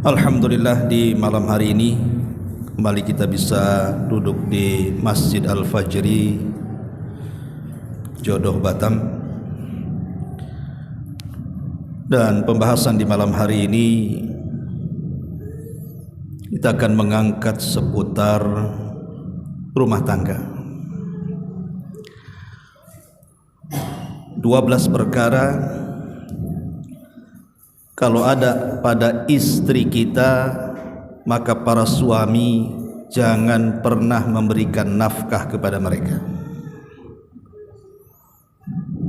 Alhamdulillah, di malam hari ini kembali kita bisa duduk di Masjid Al-Fajri Jodoh Batam, dan pembahasan di malam hari ini kita akan mengangkat seputar rumah tangga. 12 perkara kalau ada pada istri kita, maka para suami jangan pernah memberikan nafkah kepada mereka.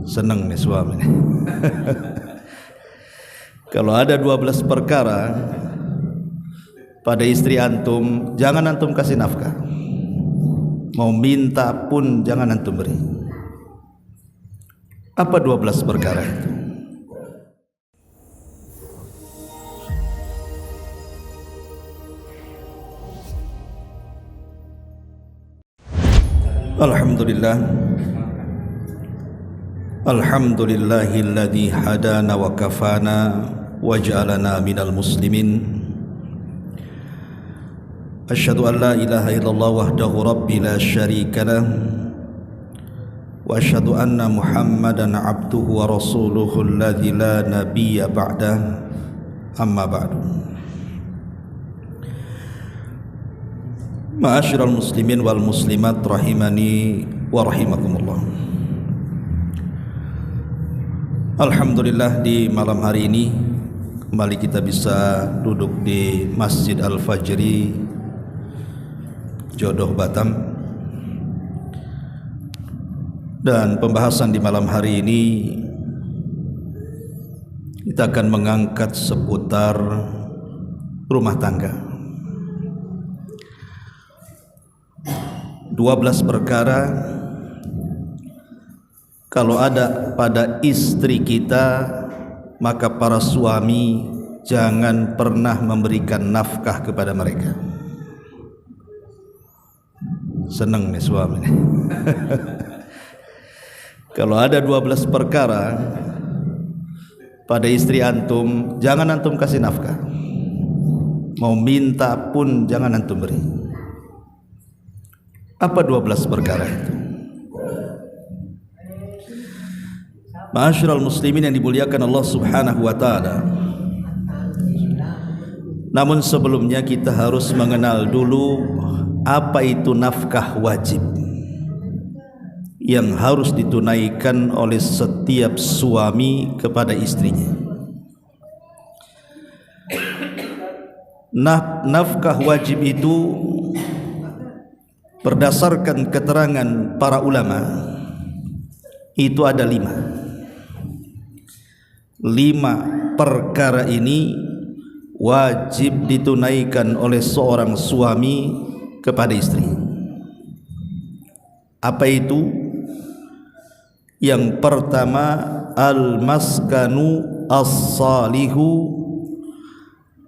Seneng nih suami nih. Kalau ada 12 perkara pada istri antum, jangan antum kasih nafkah. Mau minta pun jangan antum beri. Apa 12 perkara itu? Alhamdulillah, alhamdulillahilladzi hadana wa kafana wa ja'alana minal muslimin. Asyhadu an la ilaha illallah wahdahu rabbi la syarika lah, wa asyhadu anna Muhammadan abduhu wa rasuluhu alladzi la nabiyya ba'dah, amma ba'du. Ma'asyiral muslimin wal muslimat rahimani wa rahimakumullah. Alhamdulillah, di malam hari ini kembali kita bisa duduk di Masjid Al-Fajri Jodoh Batam, dan pembahasan di malam hari ini kita akan mengangkat seputar rumah tangga. 12 perkara kalau ada pada istri kita, maka para suami jangan pernah memberikan nafkah kepada mereka. Seneng nih suami nih. Kalau ada 12 perkara pada istri antum, jangan antum kasih nafkah. Mau minta pun jangan antum beri. Apa 12 perkara itu? Ma'asyiral muslimin yang dimuliakan Allah Subhanahu wa taala. Namun sebelumnya kita harus mengenal dulu apa itu nafkah wajib yang harus ditunaikan oleh setiap suami kepada istrinya. Nafkah wajib itu berdasarkan keterangan para ulama itu ada 5 perkara ini wajib ditunaikan oleh seorang suami kepada istri. Apa itu? Yang pertama, al-maskanu as-salihu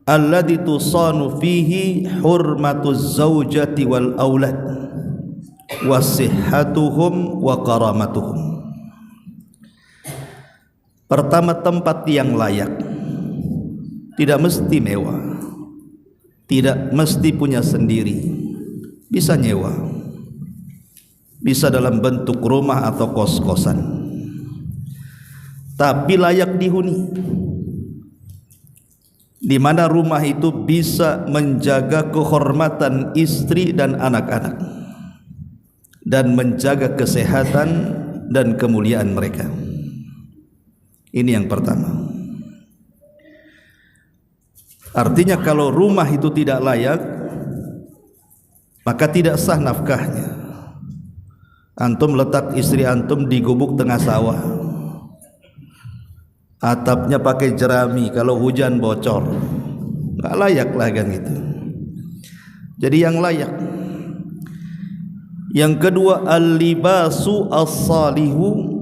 alladzi tusanu fihi hurmatuz zaujati wal aulad wasihhatuhum wa karamatuhum. Pertama, tempat yang layak. Tidak mesti mewah, tidak mesti punya sendiri, bisa nyewa, bisa dalam bentuk rumah atau kos-kosan, tapi layak dihuni, di mana rumah itu bisa menjaga kehormatan istri dan anak-anak dan menjaga kesehatan dan kemuliaan mereka. Ini yang pertama. Artinya kalau rumah itu tidak layak, maka tidak sah nafkahnya. Antum letak istri antum di gubuk tengah sawah, atapnya pakai jerami, kalau hujan bocor, nggak layak lah kan gitu. Jadi yang layak. Yang kedua, al-libasu as-salihu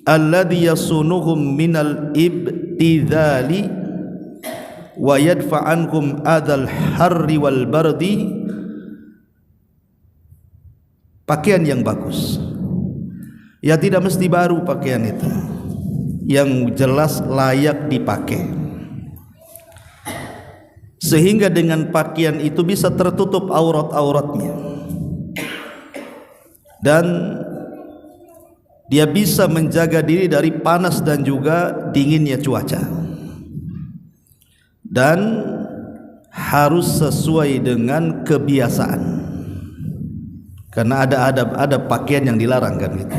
alladhi yasunuhum minal ibtidhali wa yadfa'anhum adal harri wal bardi. Pakaian yang bagus, ya tidak mesti baru pakaian itu, yang jelas layak dipakai. sehingga dengan pakaian itu bisa tertutup aurat-auratnya dan dia bisa menjaga diri dari panas dan juga dinginnya cuaca, dan harus sesuai dengan kebiasaan, karena ada pakaian yang dilarang kan gitu.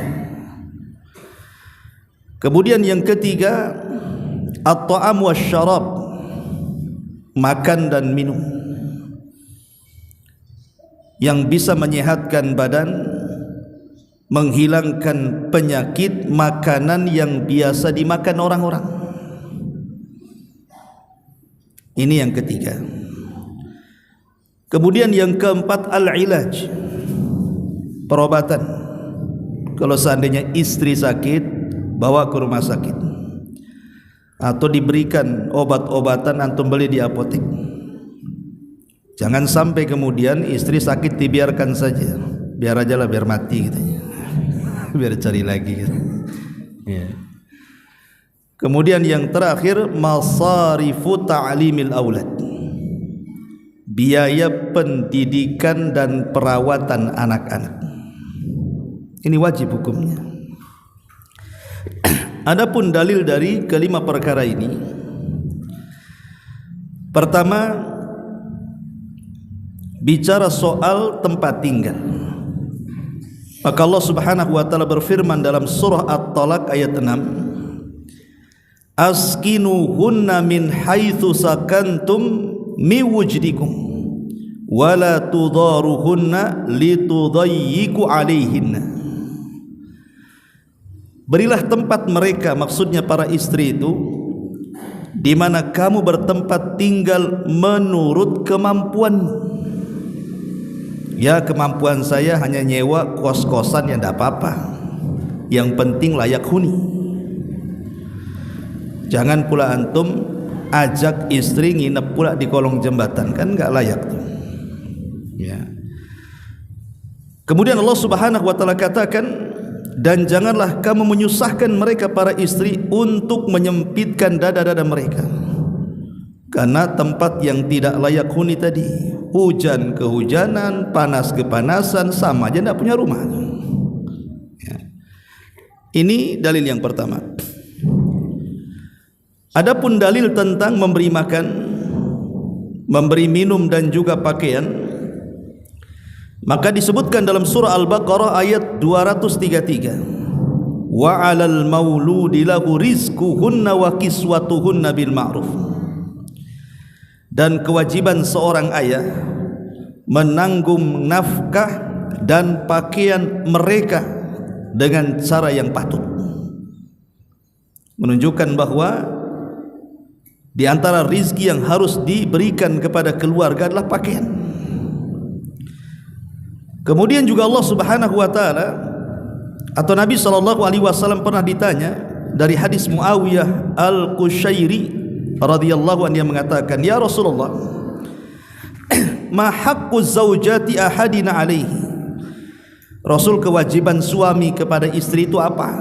Kemudian yang ketiga, at-ta'am wasyarab, makan dan minum yang bisa menyehatkan badan, menghilangkan penyakit, makanan yang biasa dimakan orang-orang. Ini yang ketiga. Kemudian yang keempat, al-ilaj, perobatan. Kalau seandainya istri sakit, bawa ke rumah sakit, atau diberikan obat-obatan, antum beli di apotek. Jangan sampai kemudian istri sakit dibiarkan saja, biar aja lah, biar mati gitu, biar cari lagi gitu. Ya. Kemudian yang terakhir, masarifu ta'limil aulad, biaya pendidikan dan perawatan anak-anak. Ini wajib hukumnya. Adapun dalil dari kelima perkara ini, pertama, bicara soal tempat tinggal. Maka Allah Subhanahu wa taala berfirman dalam surah At-Talaq ayat 6, askinuhunna min haitsu sakantum min wujdikum wala tudaruhunna litudayyiqu alaihinna. Berilah tempat mereka, maksudnya para istri itu, di mana kamu bertempat tinggal menurut kemampuanmu. Ya, kemampuan saya hanya nyewa kos-kosan, yang tidak apa-apa, yang penting layak huni. Jangan pula antum ajak istri nginep pula di kolong jembatan, kan enggak layak tuh. Ya. Kemudian Allah Subhanahu wa taala katakan, dan janganlah kamu menyusahkan mereka para istri untuk menyempitkan dada-dada mereka, karena tempat yang tidak layak huni tadi, hujan kehujanan, panas kepanasan, sama aja tidak punya rumah. Ya. Ini dalil yang pertama. Adapun dalil tentang memberi makan, memberi minum dan juga pakaian, maka disebutkan dalam surah Al-Baqarah ayat 233, wa 'alal mauludi lahu rizquhunna wa kiswatuhunna bil ma'ruf. Dan kewajiban seorang ayah menanggung nafkah dan pakaian mereka dengan cara yang patut. Menunjukkan bahwa di antara rizki yang harus diberikan kepada keluarga adalah pakaian. Kemudian juga Allah Subhanahu wa taala atau Nabi sallallahu alaihi wasallam pernah ditanya dari hadis Muawiyah Al-Qushairi radhiyallahu anhu, yang mengatakan, ya Rasulullah, ma haqqu zaujati ahadina alaihi? Rasul, kewajiban suami kepada istri itu apa?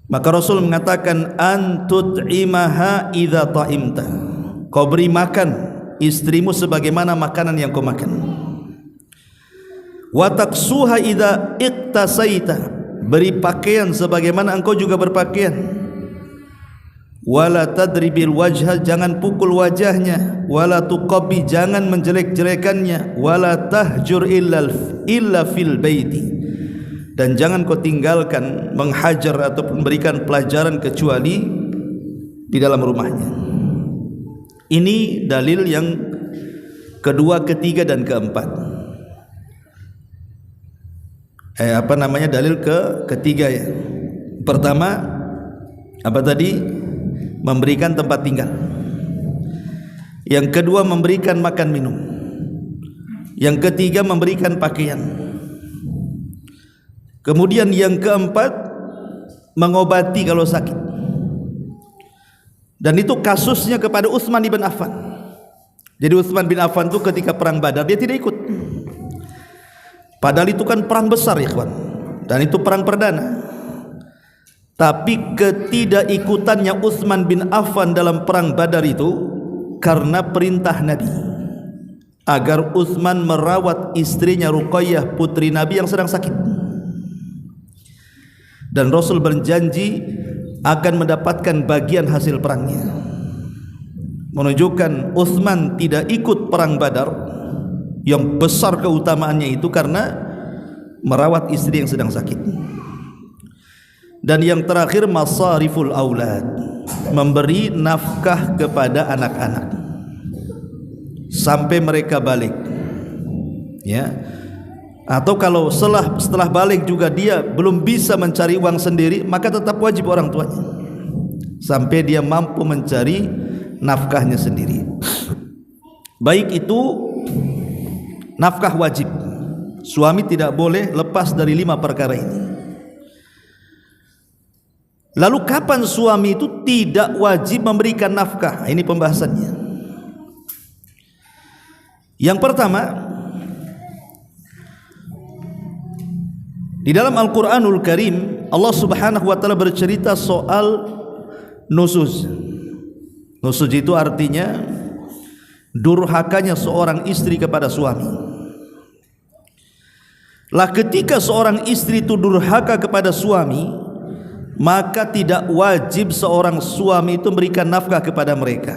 Maka Rasul mengatakan, antut'imaha idza ta'imta, kau beri makan istrimu sebagaimana makanan yang kau makan. Wa taksuha idza iqtasaita, beri pakaian sebagaimana engkau juga berpakaian. Wala tadribil wajha, jangan pukul wajahnya. Wala tuqabbi, jangan menjelek-jelekannya. Wala tahjur illa fil baiti, dan jangan kau tinggalkan, menghajar ataupun memberikan pelajaran kecuali di dalam rumahnya. Ini dalil yang kedua, ketiga dan keempat. Dalil ketiga ya. Pertama apa tadi? Memberikan tempat tinggal. Yang kedua, memberikan makan minum. Yang ketiga, memberikan pakaian. Kemudian yang keempat, mengobati kalau sakit. Dan itu kasusnya kepada Utsman bin Affan. Jadi Utsman bin Affan itu ketika perang Badar dia tidak ikut. Padahal itu kan perang besar ya kawan, dan itu perang perdana. Tapi ketidakikutannya Utsman bin Affan dalam perang Badar itu karena perintah Nabi agar Utsman merawat istrinya Ruqayyah putri Nabi yang sedang sakit, dan Rasul berjanji akan mendapatkan bagian hasil perangnya, menunjukkan Utsman tidak ikut perang Badar yang besar keutamaannya itu karena merawat istri yang sedang sakit. Dan yang terakhir masariful aulad, memberi nafkah kepada anak-anak sampai mereka balik, ya. Atau kalau setelah balik juga dia belum bisa mencari uang sendiri, maka tetap wajib orang tuanya sampai dia mampu mencari nafkahnya sendiri. Baik itu nafkah wajib, suami tidak boleh lepas dari 5 perkara ini. Lalu kapan suami itu tidak wajib memberikan nafkah? Ini pembahasannya. Yang pertama, di dalam Al-Quranul Karim Allah Subhanahu wa ta'ala bercerita soal nusuz. Nusuz itu artinya durhakanya seorang istri kepada suami. Lah ketika seorang istri itu durhaka kepada suami, maka tidak wajib seorang suami itu memberikan nafkah kepada mereka.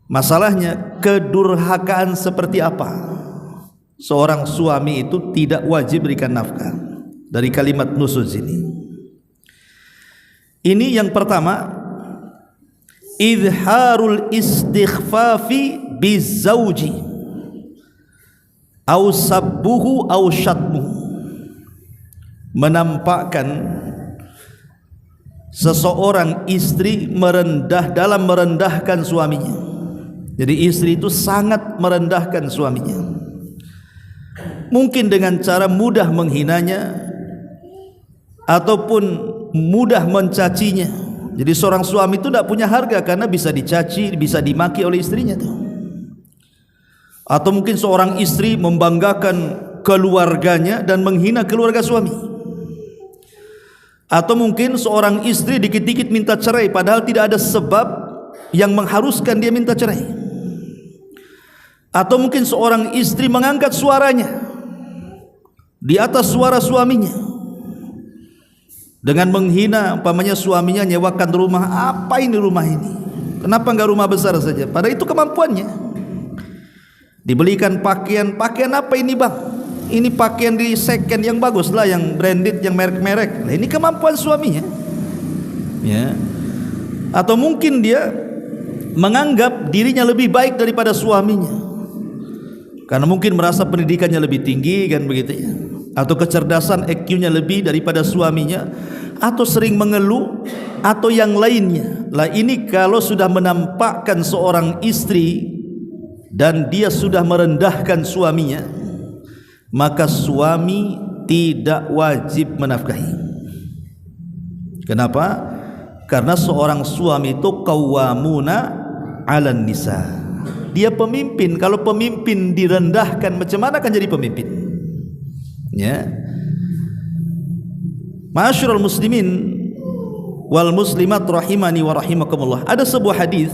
Masalahnya kedurhakaan seperti apa? Seorang suami itu tidak wajib berikan nafkah. Dari kalimat nusuz ini yang pertama, izharul istighfafi bizauji au sabbuhu au syatmuhu, menampakkan seseorang istri merendahkan suaminya. Jadi istri itu sangat merendahkan suaminya, mungkin dengan cara mudah menghinanya ataupun mudah mencacinya. Jadi seorang suami itu tidak punya harga karena bisa dicaci, bisa dimaki oleh istrinya tuh. Atau mungkin seorang istri membanggakan keluarganya dan menghina keluarga suami. Atau mungkin seorang istri dikit-dikit minta cerai padahal tidak ada sebab yang mengharuskan dia minta cerai. Atau mungkin seorang istri mengangkat suaranya di atas suara suaminya dengan menghina, umpamanya suaminya nyewakan rumah. Apa ini rumah ini? Kenapa enggak rumah besar saja? Padahal itu kemampuannya. Dibelikan pakaian apa ini bang? Ini pakaian di second yang bagus lah, yang branded, yang merek-merek. Nah, ini kemampuan suaminya, ya. Atau mungkin dia menganggap dirinya lebih baik daripada suaminya karena mungkin merasa pendidikannya lebih tinggi, kan begitu ya. Atau kecerdasan IQ-nya lebih daripada suaminya, atau sering mengeluh, atau yang lainnya. Lah ini kalau sudah menampakkan seorang istri dan dia sudah merendahkan suaminya, maka suami tidak wajib menafkahi. Kenapa? Karena seorang suami itu qawwamuna 'alan nisa. Dia pemimpin. Kalau pemimpin direndahkan, macam mana akan jadi pemimpin? Ya. Ma'asyiral muslimin wal muslimat rahimani wa rahimakumullah. Ada sebuah hadis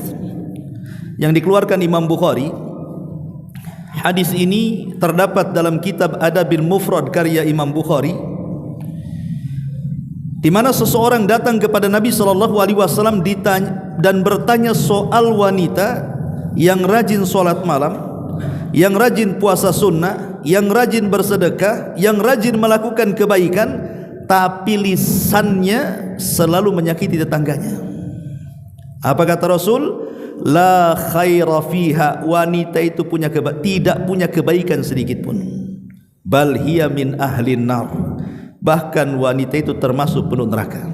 yang dikeluarkan Imam Bukhari. Hadis ini terdapat dalam kitab Adabil Mufrad karya Imam Bukhari, di mana seseorang datang kepada Nabi SAW dan bertanya soal wanita yang rajin sholat malam, yang rajin puasa sunnah, yang rajin bersedekah, yang rajin melakukan kebaikan, tapi lisannya selalu menyakiti tetangganya. Apa kata Rasul? La khaira fiha, wanita itu tidak punya kebaikan sedikit pun. Bal hiya min ahlin nar, bahkan wanita itu termasuk penuh neraka.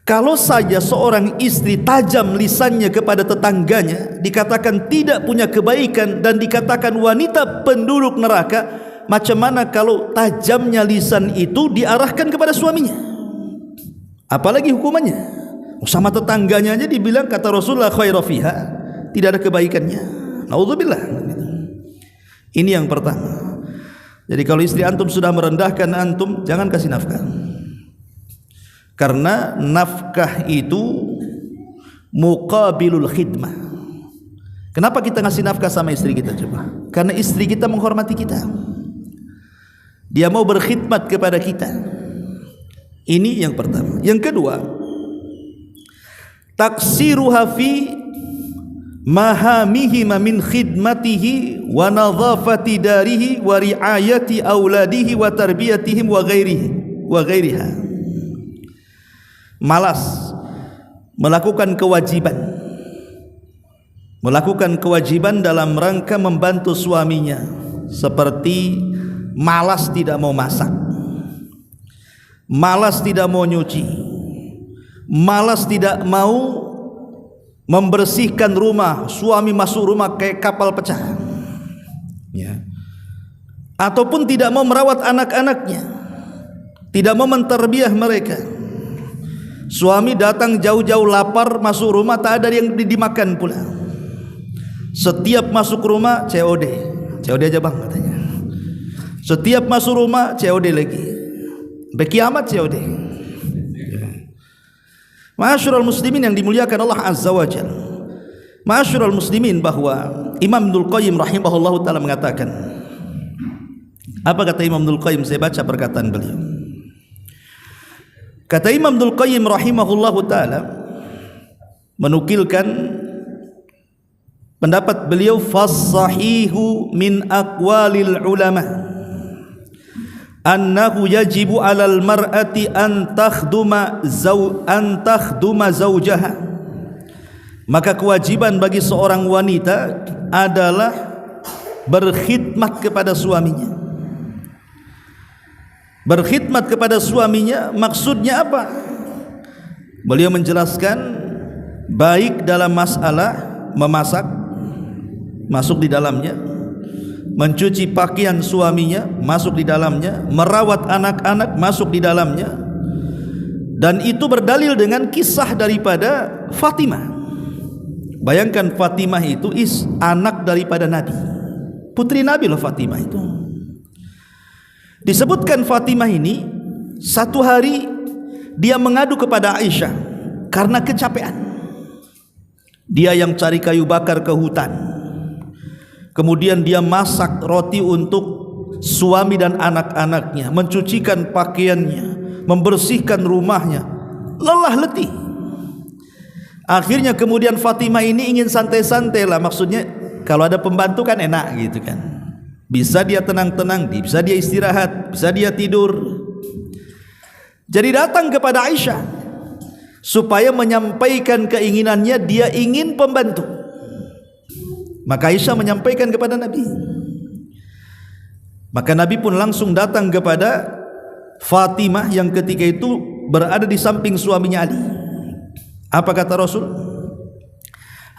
Kalau saja seorang istri tajam lisannya kepada tetangganya, dikatakan tidak punya kebaikan dan dikatakan wanita penduduk neraka, macam mana kalau tajamnya lisan itu diarahkan kepada suaminya? Apalagi hukumannya? Sama tetangganya aja dibilang, kata Rasulullah, khaira fiha, tidak ada kebaikannya. Naudzubillah. Ini yang pertama. Jadi kalau istri antum sudah merendahkan antum, jangan kasih nafkah. Karena nafkah itu muqabilul khidmah. Kenapa kita ngasih nafkah sama istri kita coba? Karena istri kita menghormati kita. Dia mau berkhidmat kepada kita. Ini yang pertama. Yang kedua, taksiruha fi mahamihi min khidmatihi wa nadhafati darihi wa riayati auladihi wa tarbiyatihim wa ghairiha. Malas melakukan kewajiban dalam rangka membantu suaminya, seperti malas tidak mau masak, malas tidak mau nyuci, malas tidak mau membersihkan rumah. Suami masuk rumah kayak kapal pecah, ya. Ataupun tidak mau merawat anak-anaknya, tidak mau menterbiah mereka. Suami datang jauh-jauh lapar, masuk rumah tak ada yang dimakan pula. Setiap masuk rumah COD aja bang katanya. Setiap masuk rumah COD lagi, berkiamat COD. Ma'asyiral muslimin yang dimuliakan Allah Azza wa Jalla. Ma'asyiral muslimin, bahwa Imam Ibnul Qayyim rahimahullahu taala mengatakan, apa kata Imam Ibnul Qayyim? Saya baca perkataan beliau. Kata Imam Ibnul Qayyim rahimahullahu taala, menukilkan pendapat beliau, fas-sahihu min aqwalil ulama annahu yajibu 'alal mar'ati an takhduma zawjaha. Maka kewajiban bagi seorang wanita adalah berkhidmat kepada suaminya. Berkhidmat kepada suaminya maksudnya apa? Beliau menjelaskan, baik dalam masalah memasak, masuk di dalamnya, mencuci pakaian suaminya, masuk di dalamnya, merawat anak-anak, masuk di dalamnya. Dan itu berdalil dengan kisah daripada Fatimah. Bayangkan, Fatimah itu anak daripada Nabi, putri Nabi loh Fatimah itu. Disebutkan Fatimah ini satu hari dia mengadu kepada Aisyah karena kecapean. Dia yang cari kayu bakar ke hutan, kemudian dia masak roti untuk suami dan anak-anaknya, mencucikan pakaiannya, membersihkan rumahnya, lelah letih. Akhirnya kemudian Fatimah ini ingin santai-santai lah, maksudnya kalau ada pembantu kan enak gitu kan, bisa dia tenang-tenang, bisa dia istirahat, bisa dia tidur. Jadi datang kepada Aisyah supaya menyampaikan keinginannya, dia ingin pembantu. Maka Aisyah menyampaikan kepada Nabi. Maka Nabi pun langsung datang kepada Fatimah yang ketika itu berada di samping suaminya Ali. Apa kata Rasul?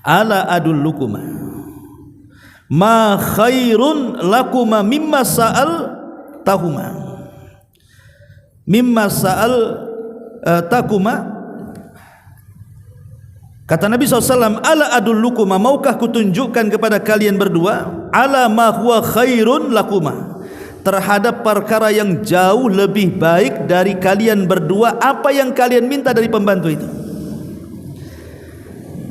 Ala adullukuma ma khairun lakuma mimma sa'al tahuma mimma sa'al takuma. Kata Nabi SAW, ala adullukuma, maukah kutunjukkan kepada kalian berdua, ala ma huwa khairun lakuma, terhadap perkara yang jauh lebih baik dari kalian berdua, apa yang kalian minta dari pembantu itu.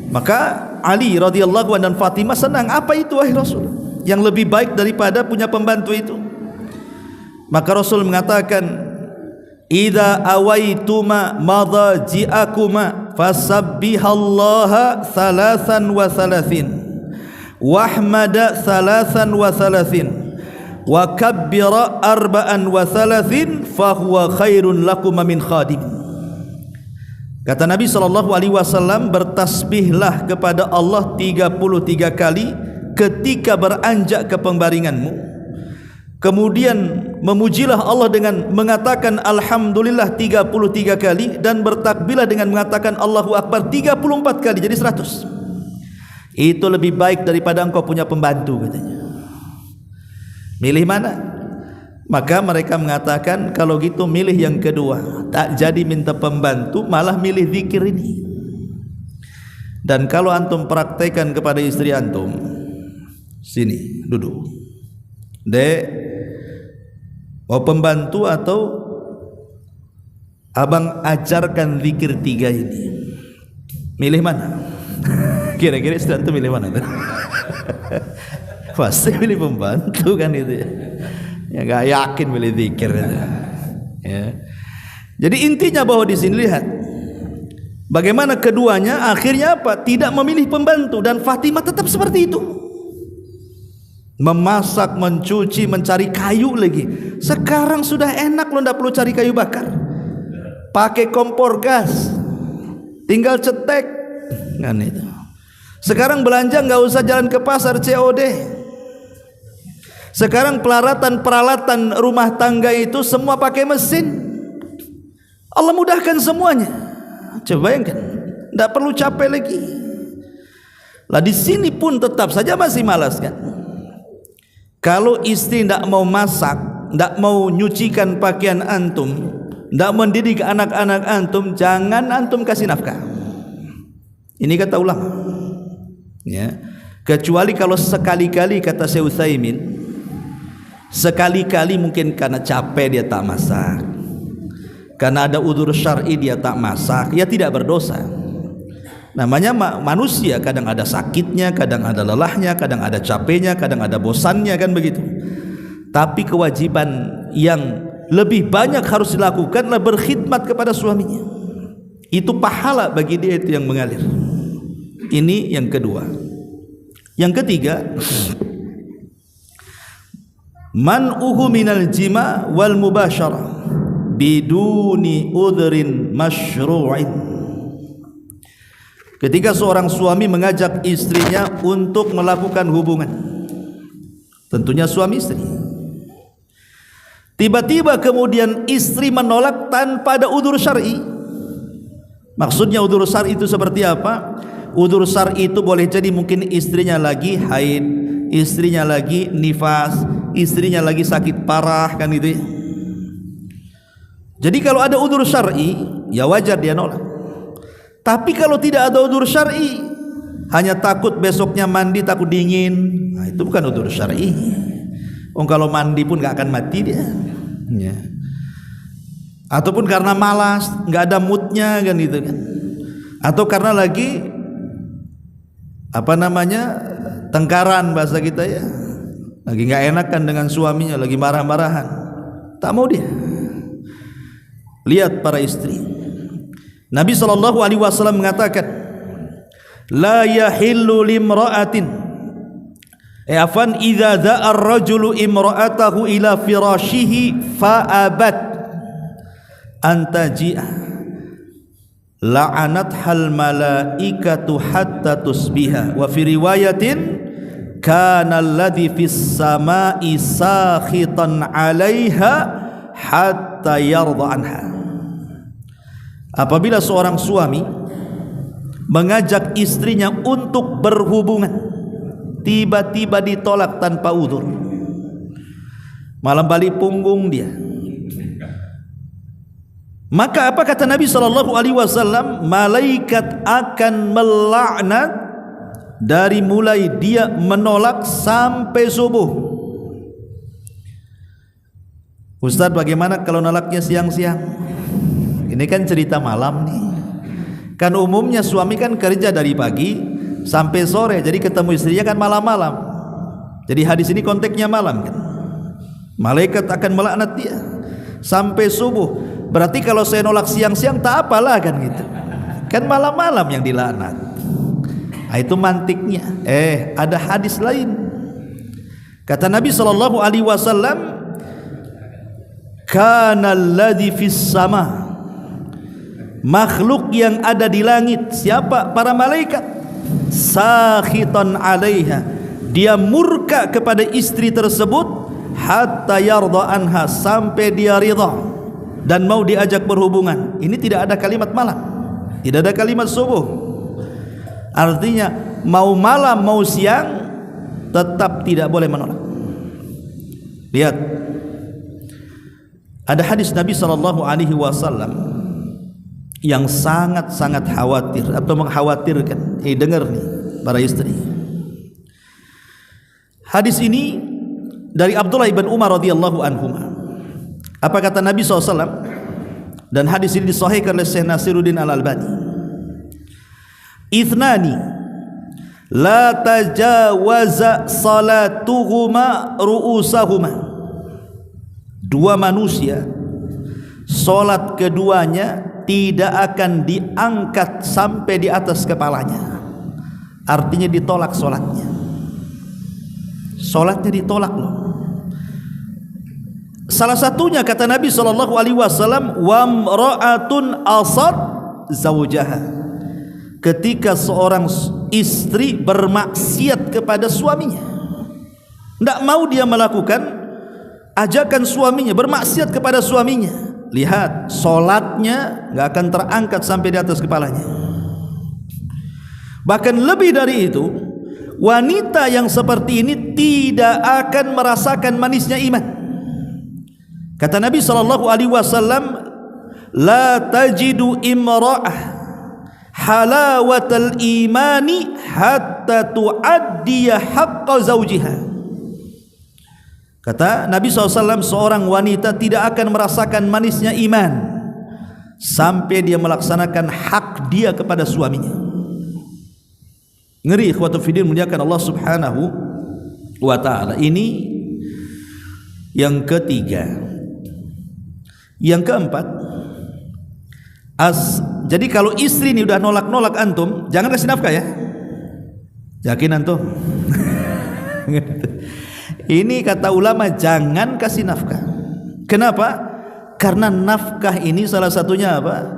Maka Ali radhiyallahu anhu dan Fatimah senang. Apa itu wahai Rasul yang lebih baik daripada punya pembantu itu? Maka Rasul mengatakan, idza awaituma madhaji'akuma fasabbihallaha 33 wahmada 33 wa kabbira 34 fahuwa khairun lakuma min khadim. Kata Nabi SAW, bertasbihlah kepada Allah 33 kali ketika beranjak ke pembaringanmu, kemudian memujilah Allah dengan mengatakan alhamdulillah 33 kali, dan bertakbirlah dengan mengatakan Allahu Akbar 34 kali, jadi 100. Itu lebih baik daripada engkau punya pembantu, katanya. Milih mana? Maka mereka mengatakan, kalau gitu milih yang kedua, tak jadi minta pembantu, malah milih zikir ini. Dan kalau antum praktekan kepada istri antum, sini duduk, Dek, mau pembantu atau abang ajarkan zikir 3 ini, milih mana? Kira-kira istri antum milih mana tuh? Pasti milih pembantu kan itu ya. Ya nggak yakin milih zikir itu. Ya. Jadi intinya bahwa di sini lihat bagaimana keduanya akhirnya apa? Tidak memilih pembantu, dan Fatimah tetap seperti itu. Memasak, mencuci, mencari kayu lagi. Sekarang sudah enak loh, tidak perlu cari kayu bakar. Pakai kompor gas, tinggal cetek kan itu. Sekarang belanja nggak usah jalan ke pasar COD. Sekarang peralatan rumah tangga itu semua pakai mesin. Allah mudahkan semuanya. Coba bayangkan, tidak perlu capek lagi. Lah di sini pun tetap saja masih malas kan. Kalau istri tidak mau masak, tidak mau nyucikan pakaian antum, tidak mendidik anak-anak antum, jangan antum kasih nafkah. Ini kata ulama. Ya. Kecuali kalau sekali-kali, kata Syekh Utsaimin, sekali-kali mungkin karena capek dia tak masak, karena ada udzur syar'i dia tak masak, ya tidak berdosa. Namanya manusia, kadang ada sakitnya, kadang ada lelahnya, kadang ada capeknya, kadang ada bosannya kan begitu. Tapi kewajiban yang lebih banyak harus dilakukan adalah berkhidmat kepada suaminya. Itu pahala bagi dia itu yang mengalir. Ini yang kedua. Yang ketiga, man'uhu minal jima wal mubasyarah biduni udhrin masyru'in. Ketika seorang suami mengajak istrinya untuk melakukan hubungan, tentunya suami istri, tiba-tiba kemudian istri menolak tanpa ada udhur syar'i. Maksudnya udhur syar'i itu seperti apa? Udhur syar'i itu boleh jadi mungkin istrinya lagi haid, istrinya lagi nifas, istrinya lagi sakit parah kan gitu ya. Jadi kalau ada udhur syar'i, ya wajar dia nolak. Tapi kalau tidak ada udhur syar'i, hanya takut besoknya mandi takut dingin, nah itu bukan udhur syar'i. Kalau mandi pun gak akan mati dia. Ya. Ataupun karena malas, gak ada moodnya kan gitu kan. Atau karena lagi tengkaran bahasa kita ya, lagi nggak enakan dengan suaminya, lagi marah-marahan, tak mau dia. Lihat para istri, Nabi SAW mengatakan, la yahillu limra'atin idza da'a ar-rajulu imra'atahu ila firashihi fa'abat an taji'a la'anat hal malaikatu hatta tusbiha wa fi riwayatin kana alladhi fis samai sakhitan 'alaiha hatta yarda anha. Apabila seorang suami mengajak istrinya untuk berhubungan, tiba-tiba ditolak tanpa udzur, malam balik punggung dia, maka apa kata Nabi SAW? Malaikat akan melaknat dari mulai dia menolak sampai subuh. Ustaz, bagaimana kalau nolaknya siang-siang? Ini kan cerita malam nih. Kan umumnya suami kan kerja dari pagi sampai sore, jadi ketemu istrinya kan malam-malam. Jadi hadis ini konteksnya malam kan. Malaikat akan melaknat dia sampai subuh. Berarti kalau saya nolak siang-siang tak apalah kan gitu. Kan malam-malam yang dilaknat. Nah, itu mantiknya. Ada hadis lain. Kata Nabi SAW, kana alladhi fis sama, makhluk yang ada di langit. Siapa? Para malaikat. Sakhitan 'alaiha, dia murka kepada istri tersebut, hatta yarda anha, sampai dia ridha dan mau diajak berhubungan. Ini tidak ada kalimat malam, tidak ada kalimat subuh. Artinya mau malam mau siang tetap tidak boleh menolak. Lihat, ada hadis Nabi SAW yang sangat-sangat khawatir atau mengkhawatirkan. Dengar nih para istri. Hadis ini dari Abdullah bin Umar radhiyallahu anhu. Apa kata Nabi SAW? Dan hadis ini disahihkan oleh Syekh Nasiruddin Al-Albani. Ithnani la tajawaza salatuhuma ru'usahuma. Dua manusia, solat keduanya tidak akan diangkat sampai di atas kepalanya. Artinya ditolak solatnya. Solatnya ditolak loh. Salah satunya kata Nabi SAW, wamra'atun asad zawjaha. Ketika seorang istri bermaksiat kepada suaminya, tidak mau dia melakukan ajakan suaminya, bermaksiat kepada suaminya, lihat solatnya nggak akan terangkat sampai di atas kepalanya. Bahkan lebih dari itu, wanita yang seperti ini tidak akan merasakan manisnya iman. Kata Nabi SAW, la tajidu imra'ah halawatal imani hatta tu'addiya haqqa zawjiha. Kata Nabi SAW, seorang wanita tidak akan merasakan manisnya iman sampai dia melaksanakan hak dia kepada suaminya. Ngeri ikhwatul fiddin, muliakan Allah Subhanahu wa ta'ala. Ini yang ketiga. Yang keempat, jadi kalau istri ini udah nolak-nolak antum, jangan kasih nafkah ya. Yakin antum? Ini kata ulama, jangan kasih nafkah. Kenapa? Karena nafkah ini salah satunya apa?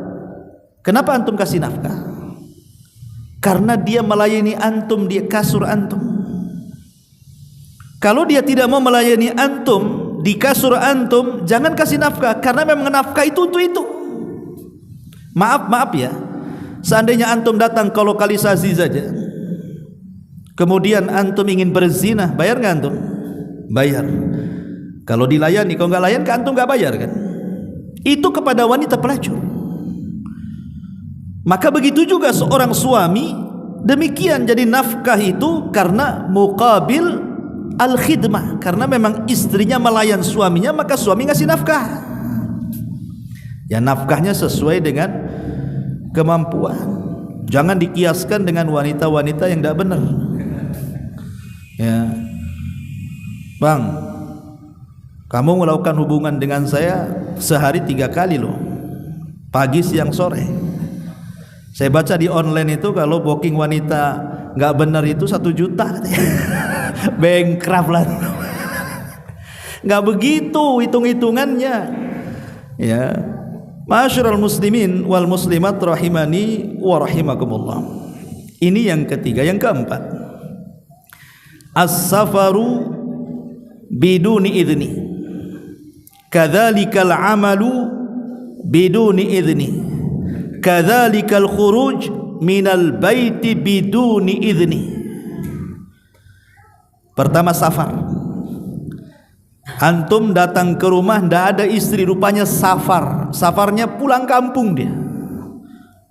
Kenapa antum kasih nafkah? Karena dia melayani antum di kasur antum. Kalau dia tidak mau melayani antum di kasur antum, jangan kasih nafkah, karena memang nafkah itu untuk itu. Maaf ya, seandainya antum datang ke lokalisasi saja, kemudian antum ingin berzina, bayar nggak antum? Bayar. Kalau dilayani, kalau nggak layan, ke antum nggak bayar kan? Itu kepada wanita pelacur. Maka begitu juga seorang suami, demikian. Jadi nafkah itu karena muqabil al-khidmah, karena memang istrinya melayan suaminya, maka suami ngasih nafkah. Ya nafkahnya sesuai dengan kemampuan. Jangan dikiaskan dengan wanita-wanita yang tidak benar. Ya, bang, kamu melakukan hubungan dengan saya sehari 3 kali loh, pagi, siang, sore. Saya baca di online itu kalau booking wanita nggak benar itu 1 juta katanya. Bankrupt lah. Nggak begitu hitung-hitungannya. Ya, ma'asyiral muslimin wal muslimat rahimani wa rahimakumullah. Ini yang ketiga. Yang keempat, as-safaru biduni idzni, kadzalikal amalu biduni idzni, kadzalikal khuruj minal baiti biduni idzni. Pertama, safar. Antum datang ke rumah, ndak ada istri, rupanya safar. Safarnya pulang kampung dia.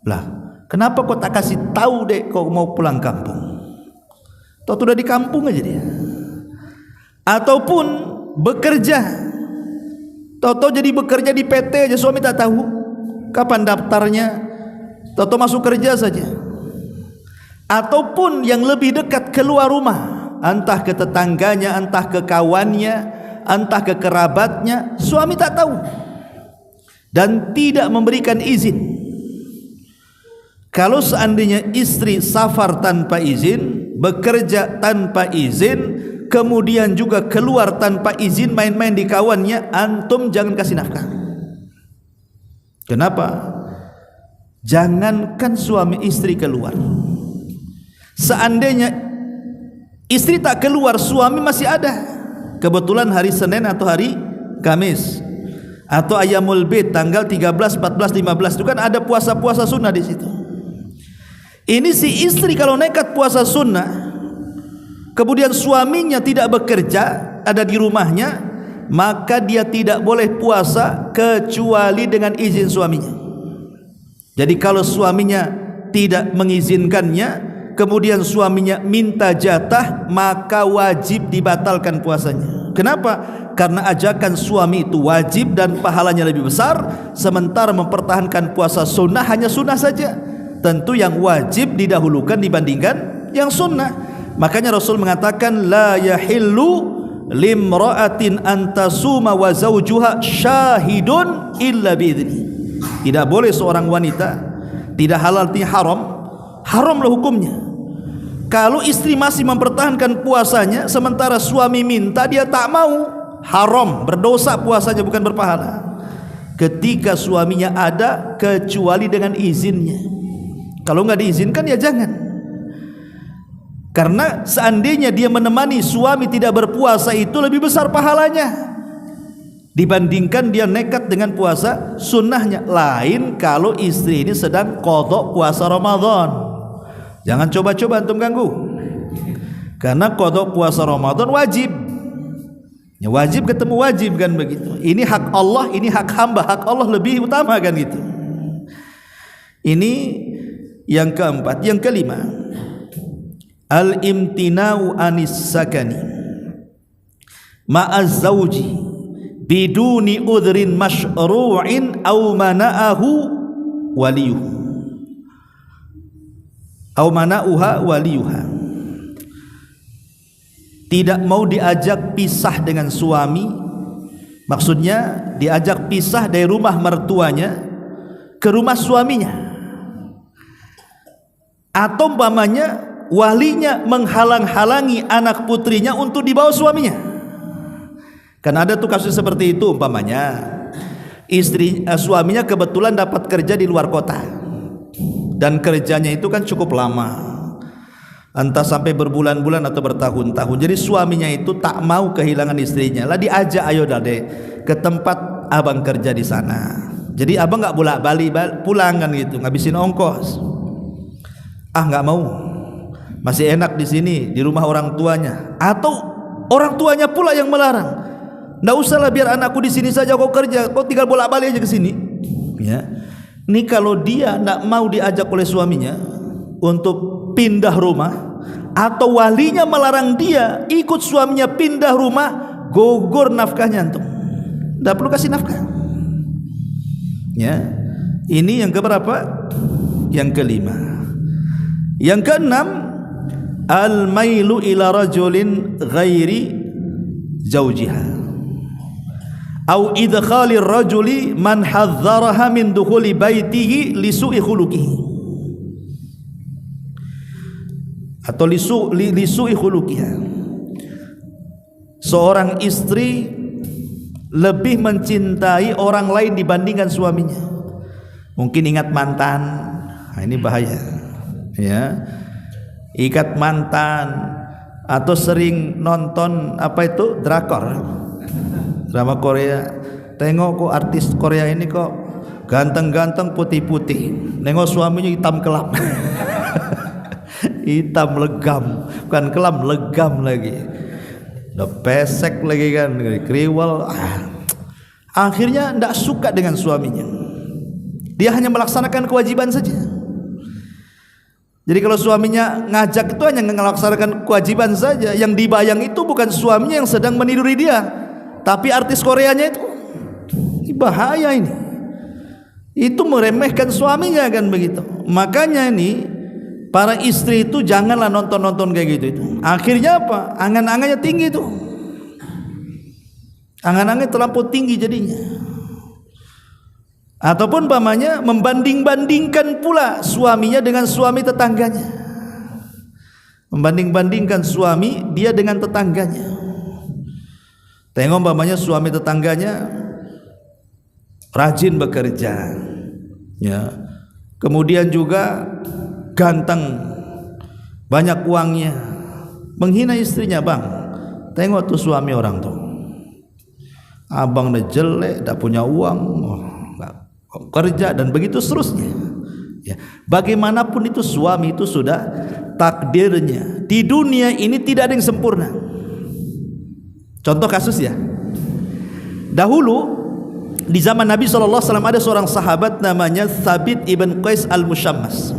Lah, kenapa kau tak kasih tahu dek kau mau pulang kampung? Toh udah di kampung aja dia. Ataupun bekerja, Toto jadi bekerja di PT aja, suami tak tahu kapan daftarnya, Toto masuk kerja saja. Ataupun yang lebih dekat, keluar rumah, entah ke tetangganya, entah ke kawannya, entah ke kerabatnya, suami tak tahu dan tidak memberikan izin. Kalau seandainya istri safar tanpa izin, bekerja tanpa izin, kemudian juga keluar tanpa izin, main-main di kawannya, antum jangan kasih nafkah. Kenapa? Jangankan suami istri keluar, seandainya istri tak keluar, suami masih ada. Kebetulan hari Senin atau hari Kamis atau Ayyamul Bid tanggal 13, 14, 15 itu kan ada puasa-puasa sunnah di situ. Ini si istri kalau nekat puasa sunnah, kemudian suaminya tidak bekerja, ada di rumahnya, maka dia tidak boleh puasa kecuali dengan izin suaminya. Jadi kalau suaminya tidak mengizinkannya, kemudian suaminya minta jatah, maka wajib dibatalkan puasanya. Kenapa? Karena ajakan suami itu wajib dan pahalanya lebih besar, sementara mempertahankan puasa sunnah hanya sunnah saja. tentu yang wajib didahulukan dibandingkan yang sunnah. Makanya Rasul mengatakan la yahillu limra'atin antasuma wa zawjuha syahidun illa biidzni. Tidak boleh seorang wanita, tidak halal, tidak haram, haramlah hukumnya kalau istri masih mempertahankan puasanya sementara suami minta dia tak mau. Haram, berdosa puasanya, bukan berpahala. Ketika suaminya ada kecuali dengan izinnya. Kalau nggak diizinkan ya jangan. Karena seandainya dia menemani suami tidak berpuasa itu lebih besar pahalanya dibandingkan dia nekat dengan puasa sunnahnya. Lain kalau istri ini sedang qadha puasa Ramadan. Jangan coba-coba antum ganggu. Karena qadha puasa Ramadan wajib. Ya wajib ketemu wajib kan begitu. Ini hak Allah, ini hak hamba. Hak Allah lebih utama kan gitu. Ini yang keempat. Yang kelima, al-imtina'u anis sakani ma'az zawji biduni udhrin masyru'in aw mana'ahu waliyuhu aw mana'uha waliyuha. Tidak mau diajak pisah dengan suami, maksudnya diajak pisah dari rumah mertuanya ke rumah suaminya, atau umpamanya walinya menghalang-halangi anak putrinya untuk dibawa suaminya. Kan ada tuh kasus seperti itu, umpamanya suaminya kebetulan dapat kerja di luar kota dan kerjanya itu kan cukup lama, entah sampai berbulan-bulan atau bertahun-tahun. Jadi suaminya itu tak mau kehilangan istrinya. Lah diajak, ayo deh ke tempat abang kerja di sana. Jadi abang nggak bolak-balik pulang kan gitu, ngabisin ongkos. Ah nggak mau, masih enak di sini di rumah orang tuanya. Atau orang tuanya pula yang melarang. Nggak usahlah, biar anakku di sini saja kau kerja, kau tinggal bolak-balik aja ke sini. Ya, ini kalau dia nggak mau diajak oleh suaminya untuk pindah rumah, atau walinya melarang dia ikut suaminya pindah rumah, gugur nafkahnya antum. Tidak perlu kasih nafkah. Ya, ini yang keberapa? Yang kelima. Yang keenam, al-mailu ila rajulin ghairi zawjiha au idkhalir rajuli man hadzaraha min dukhuli baitihi li su'i khuluqihi atau lisu'i khuluqiha. Seorang istri lebih mencintai orang lain dibandingkan suaminya. Mungkin ingat mantan. Nah, ini bahaya. Ya. Ikat mantan, atau sering nonton apa itu? Drakor. Drama Korea. Tengok kok artis Korea ini kok ganteng-ganteng, putih-putih. Nengok suaminya hitam kelam. Hitam legam, bukan kelam, legam lagi, udah pesek lagi kan, kriwel. Akhirnya tidak suka dengan suaminya. Dia hanya melaksanakan kewajiban saja. Jadi kalau suaminya ngajak itu hanya melaksanakan kewajiban saja. Yang dibayang itu bukan suaminya yang sedang meniduri dia, tapi artis Koreanya itu. Ini bahaya ini. Itu meremehkan suaminya kan begitu. Makanya ini para istri itu janganlah nonton-nonton kayak gitu itu. Akhirnya apa? Angan-angannya tinggi itu. Angan-angannya terlampau tinggi jadinya. Ataupun umpamanya membanding-bandingkan pula suaminya dengan suami tetangganya. Membanding-bandingkan suami dia dengan tetangganya. Tengok umpamanya suami tetangganya rajin bekerja, ya. Kemudian juga ganteng, banyak uangnya, menghina istrinya. Bang, tengok tuh suami orang tuh, abang udah jelek, udah punya uang, nggak kerja, dan begitu seterusnya. Ya, bagaimanapun itu suami itu sudah takdirnya. Di dunia ini tidak ada yang sempurna. Contoh kasus ya, dahulu di zaman Nabi SAW ada seorang sahabat namanya Thabit ibn Qais al-Mushammas.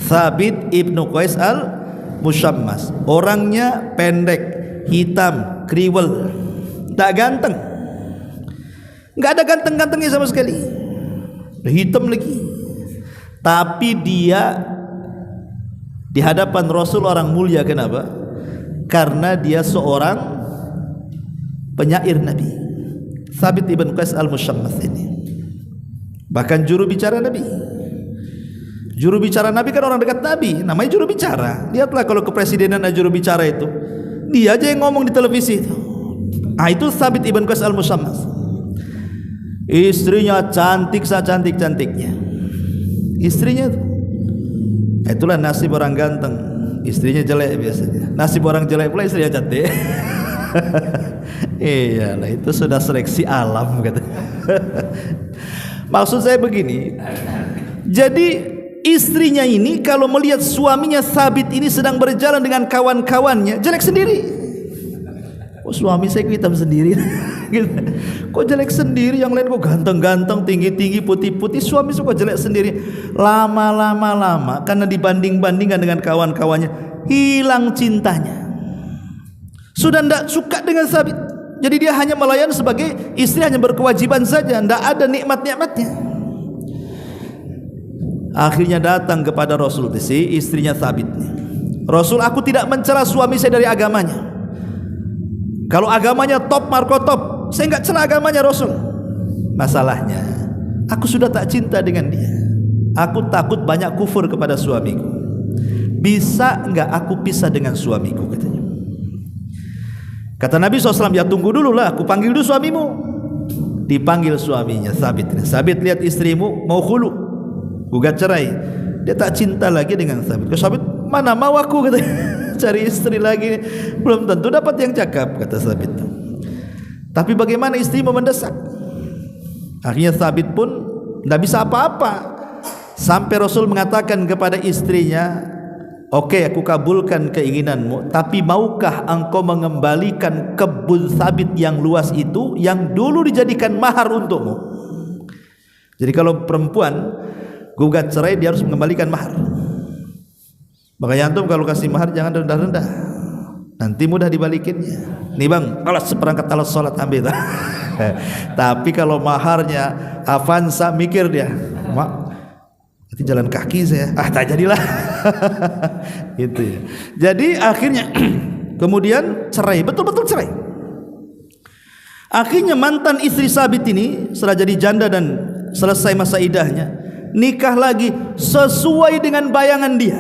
Thabit ibnu Qais al-Mushammas, orangnya pendek, hitam, kriwel, tak ganteng, nggak ada ganteng-gantengnya sama sekali, hitam lagi. Tapi dia di hadapan Rasul orang mulia. Kenapa? Karena dia seorang penyair Nabi. Thabit ibn Qais al-Mushammas ini bahkan juru bicara Nabi. Juru bicara Nabi kan orang dekat Nabi, namanya juru bicara. Lihatlah kalau kepresidenan ada juru bicara itu, dia aja yang ngomong di televisi itu. Itu Thabit ibn Qais al-Mushammas. Istrinya cantik secantik-cantiknya. Istrinya itu. Itulah nasib orang ganteng, istrinya jelek biasanya. Nasib orang jelek pula istrinya cantik. Iyalah, itu sudah seleksi alam kata. Maksud saya begini, jadi istrinya ini kalau melihat suaminya Thabit ini sedang berjalan dengan kawan-kawannya, jelek sendiri. Oh, suami saya hitam sendiri. Kok jelek sendiri, yang lain kok ganteng-ganteng, tinggi-tinggi, putih-putih, suami suka jelek sendiri. Lama karena dibanding-bandingkan dengan kawan-kawannya, hilang cintanya. Sudah tidak suka dengan Thabit. Jadi dia hanya melayani sebagai istri, hanya berkewajiban saja, tidak ada nikmat-nikmatnya. Akhirnya datang kepada Rasul si istrinya Thabit. Rasul, aku tidak mencela suami saya dari agamanya. Kalau agamanya top, marko top, saya enggak cela agamanya Rasul. Masalahnya, aku sudah tak cinta dengan dia. Aku takut banyak kufur kepada suamiku. Bisa enggak aku pisah dengan suamiku, katanya. Kata Nabi SAW, ya tunggu dulu lah, aku panggil dulu suamimu. Dipanggil suaminya Thabit. Thabit, lihat istrimu mau khulu, gugat cerai. Dia tak cinta lagi dengan Thabit. Kata Thabit, mana mau aku, katanya. Cari istri lagi, belum tentu dapat yang cakap, kata Thabit. Tapi bagaimana istrimu mendesak? Akhirnya Thabit pun tidak bisa apa-apa, sampai Rasul mengatakan kepada istrinya, oke, aku kabulkan keinginanmu, tapi maukah engkau mengembalikan kebun Thabit yang luas itu yang dulu dijadikan mahar untukmu? Jadi kalau perempuan gugat cerai, dia harus mengembalikan mahar. Makanya antum kalau kasih mahar jangan rendah-rendah, nanti mudah dibalikinnya. Nih bang, alas seperangkat alat sholat ambil. Tapi kalau maharnya Avanza, mikir dia, mak, nanti jalan kaki saya, tak jadilah. Itu ya. Jadi akhirnya kemudian cerai, betul-betul cerai. Akhirnya mantan istri Thabit ini setelah jadi janda dan selesai masa idahnya, nikah lagi sesuai dengan bayangan dia,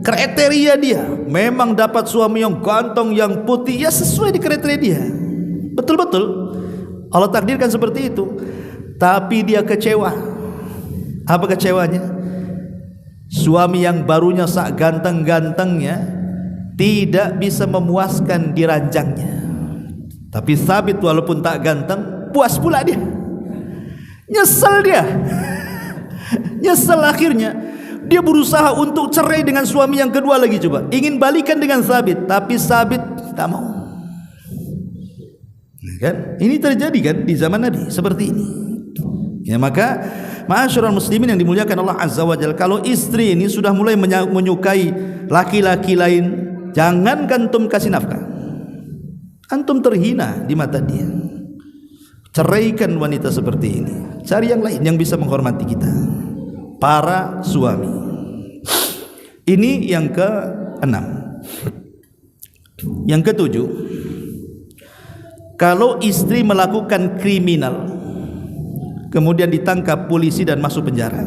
kriteria dia. Memang dapat suami yang ganteng, yang putih, ya sesuai di kriteria dia. Betul-betul Allah takdirkan seperti itu. Tapi dia kecewa. Apa kecewanya? Suami yang barunya sak ganteng-gantengnya tidak bisa memuaskan di ranjangnya. Tapi Thabit walaupun tak ganteng, puas pula dia. Nyesel dia. Nyesel akhirnya. Dia berusaha untuk cerai dengan suami yang kedua lagi, coba. Ingin balikan dengan Thabit, tapi Thabit tak mau. Kan? Ini terjadi kan di zaman Nabi seperti ini. Ya, maka ma'asyiral muslimin yang dimuliakan Allah Azza wa Jalla, kalau istri ini sudah mulai menyukai laki-laki lain, jangankan antum kasih nafkah, antum terhina di mata dia. Ceraikan wanita seperti ini, cari yang lain yang bisa menghormati kita. Para suami. Ini yang ke-6. Yang ke-7, kalau istri melakukan kriminal kemudian ditangkap polisi dan masuk penjara,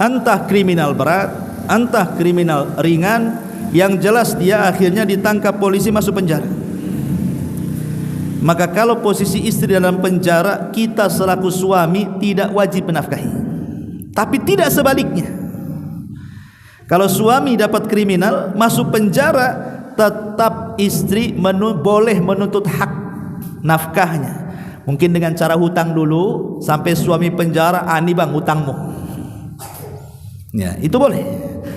entah kriminal berat, entah kriminal ringan, yang jelas dia akhirnya ditangkap polisi masuk penjara, maka kalau posisi istri dalam penjara, kita selaku suami tidak wajib menafkahi. Tapi tidak sebaliknya. Kalau suami dapat kriminal masuk penjara, tetap istri boleh menuntut hak nafkahnya. Mungkin dengan cara hutang dulu sampai suami penjara, ini bang hutangmu. Ya, itu boleh.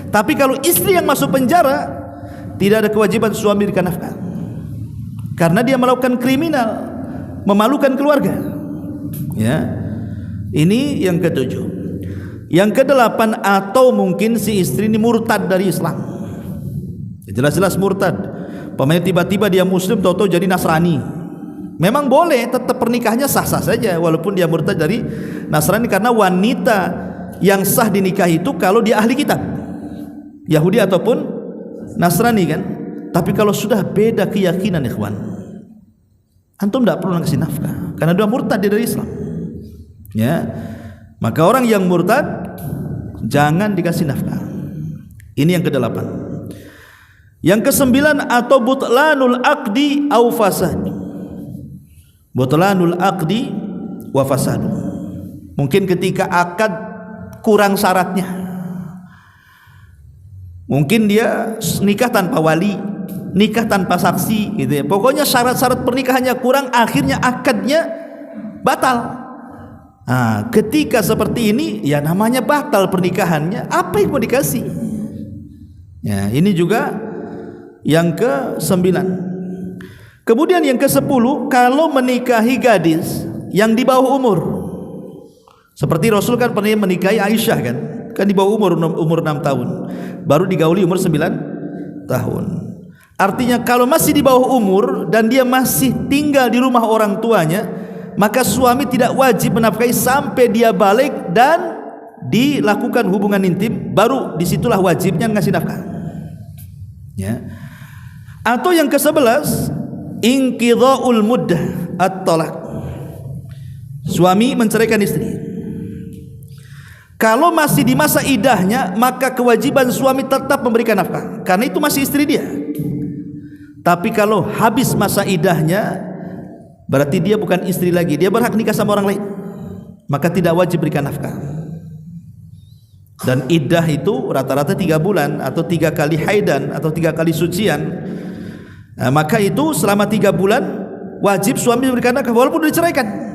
Tapi kalau istri yang masuk penjara, tidak ada kewajiban suami berikan nafkah, karena dia melakukan kriminal, memalukan keluarga. Ya, ini yang ke-7. Yang ke-8, atau mungkin si istri ini murtad dari Islam. Jelas-jelas murtad. Pemain tiba-tiba dia muslim, tahu-tahu jadi Nasrani. Memang boleh, tetap pernikahannya sah-sah saja walaupun dia murtad dari Nasrani, karena wanita yang sah dinikahi itu kalau dia ahli kitab, Yahudi ataupun Nasrani kan. Tapi kalau sudah beda keyakinan ikhwan, antum tidak perlu ngasih nafkah karena dia murtad dari Islam. Ya, maka orang yang murtad jangan dikasih nafkah. Ini yang ke-8. Yang ke-9 atau butlanul aqdi au fasad. Butlanul aqdi wa fasad. Mungkin ketika akad kurang syaratnya. Mungkin dia nikah tanpa wali, nikah tanpa saksi gitu ya. Pokoknya syarat-syarat pernikahannya kurang, akhirnya akadnya batal. Nah, ketika seperti ini ya namanya batal pernikahannya, apa yang mau dikasih? Ya, ini juga yang ke-9. Kemudian yang ke-10, kalau menikahi gadis yang di bawah umur. Seperti Rasul kan pernah menikahi Aisyah kan di bawah umur 6 tahun. Baru digauli umur 9 tahun. Artinya kalau masih di bawah umur dan dia masih tinggal di rumah orang tuanya, maka suami tidak wajib menafkahi sampai dia balik dan dilakukan hubungan intim, baru disitulah wajibnya ngasih nafkah. Ya. Atau yang ke-11, inqidha'ul muddah at-talaq. Suami menceraikan istri. Kalau masih di masa idahnya, maka kewajiban suami tetap memberikan nafkah karena itu masih istri dia. Tapi kalau habis masa idahnya, berarti dia bukan istri lagi, dia berhak nikah sama orang lain, maka tidak wajib berikan nafkah. Dan iddah itu rata-rata 3 bulan atau 3 kali haidan atau 3 kali sucian. Nah, maka itu selama 3 bulan wajib suami memberikan nafkah walaupun diceraikan.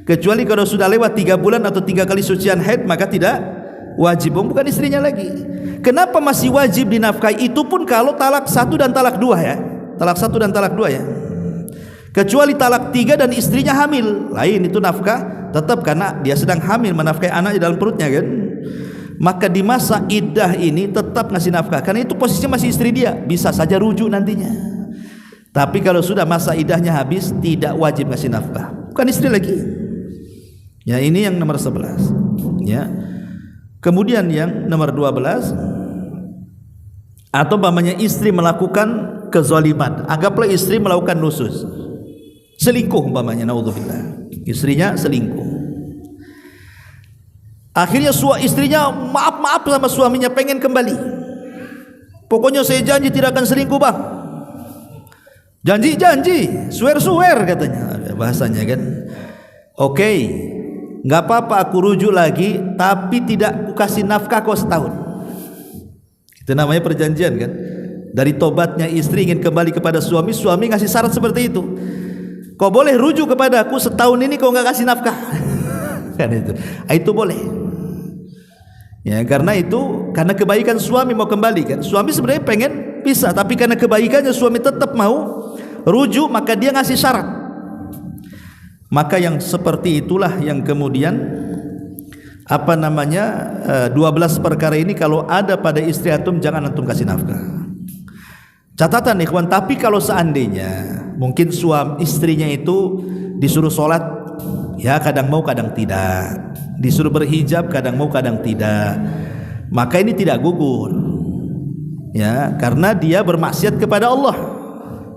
Kecuali kalau sudah lewat 3 bulan atau 3 kali sucian haid, maka tidak wajib, bukan istrinya lagi. Kenapa masih wajib dinafkahi? Itu pun kalau talak 1 dan talak 2 ya. Talak 1 dan talak 2 ya. Kecuali talak 3 dan istrinya hamil, lain itu nafkah tetap karena dia sedang hamil menafkahi anak di dalam perutnya kan. Maka di masa iddah ini tetap ngasih nafkah karena itu posisinya masih istri dia, bisa saja rujuk nantinya. Tapi kalau sudah masa iddahnya habis, tidak wajib ngasih nafkah, bukan istri lagi. Ya, ini yang nomor 11. Ya. Kemudian yang nomor 12, atau umpamanya istri melakukan kezaliman, anggaplah istri melakukan nusus, selingkuh umpamanya, naudzubillah, istrinya selingkuh. Akhirnya istrinya maaf sama suaminya, pengen kembali. Pokoknya saya janji tidak akan selingkuh bang. Janji, swear katanya bahasanya kan. Oke, nggak apa-apa aku rujuk lagi, tapi tidak aku kasih nafkah kau setahun. Itu namanya perjanjian kan. Dari tobatnya istri ingin kembali kepada suami, suami ngasih syarat seperti itu. Kau boleh rujuk kepada aku setahun ini, kau nggak kasih nafkah. Kan itu boleh. Ya, karena kebaikan suami mau kembali kan. Suami sebenarnya pengen pisah, tapi karena kebaikannya suami tetap mau rujuk, maka dia ngasih syarat. Maka yang seperti itulah yang kemudian 12 perkara ini kalau ada pada istri antum, jangan antum kasih nafkah. Catatan ikhwan, tapi kalau seandainya mungkin istrinya itu disuruh sholat, ya kadang mau kadang tidak, disuruh berhijab kadang mau kadang tidak, maka ini tidak gugur. Ya, karena dia bermaksiat kepada Allah,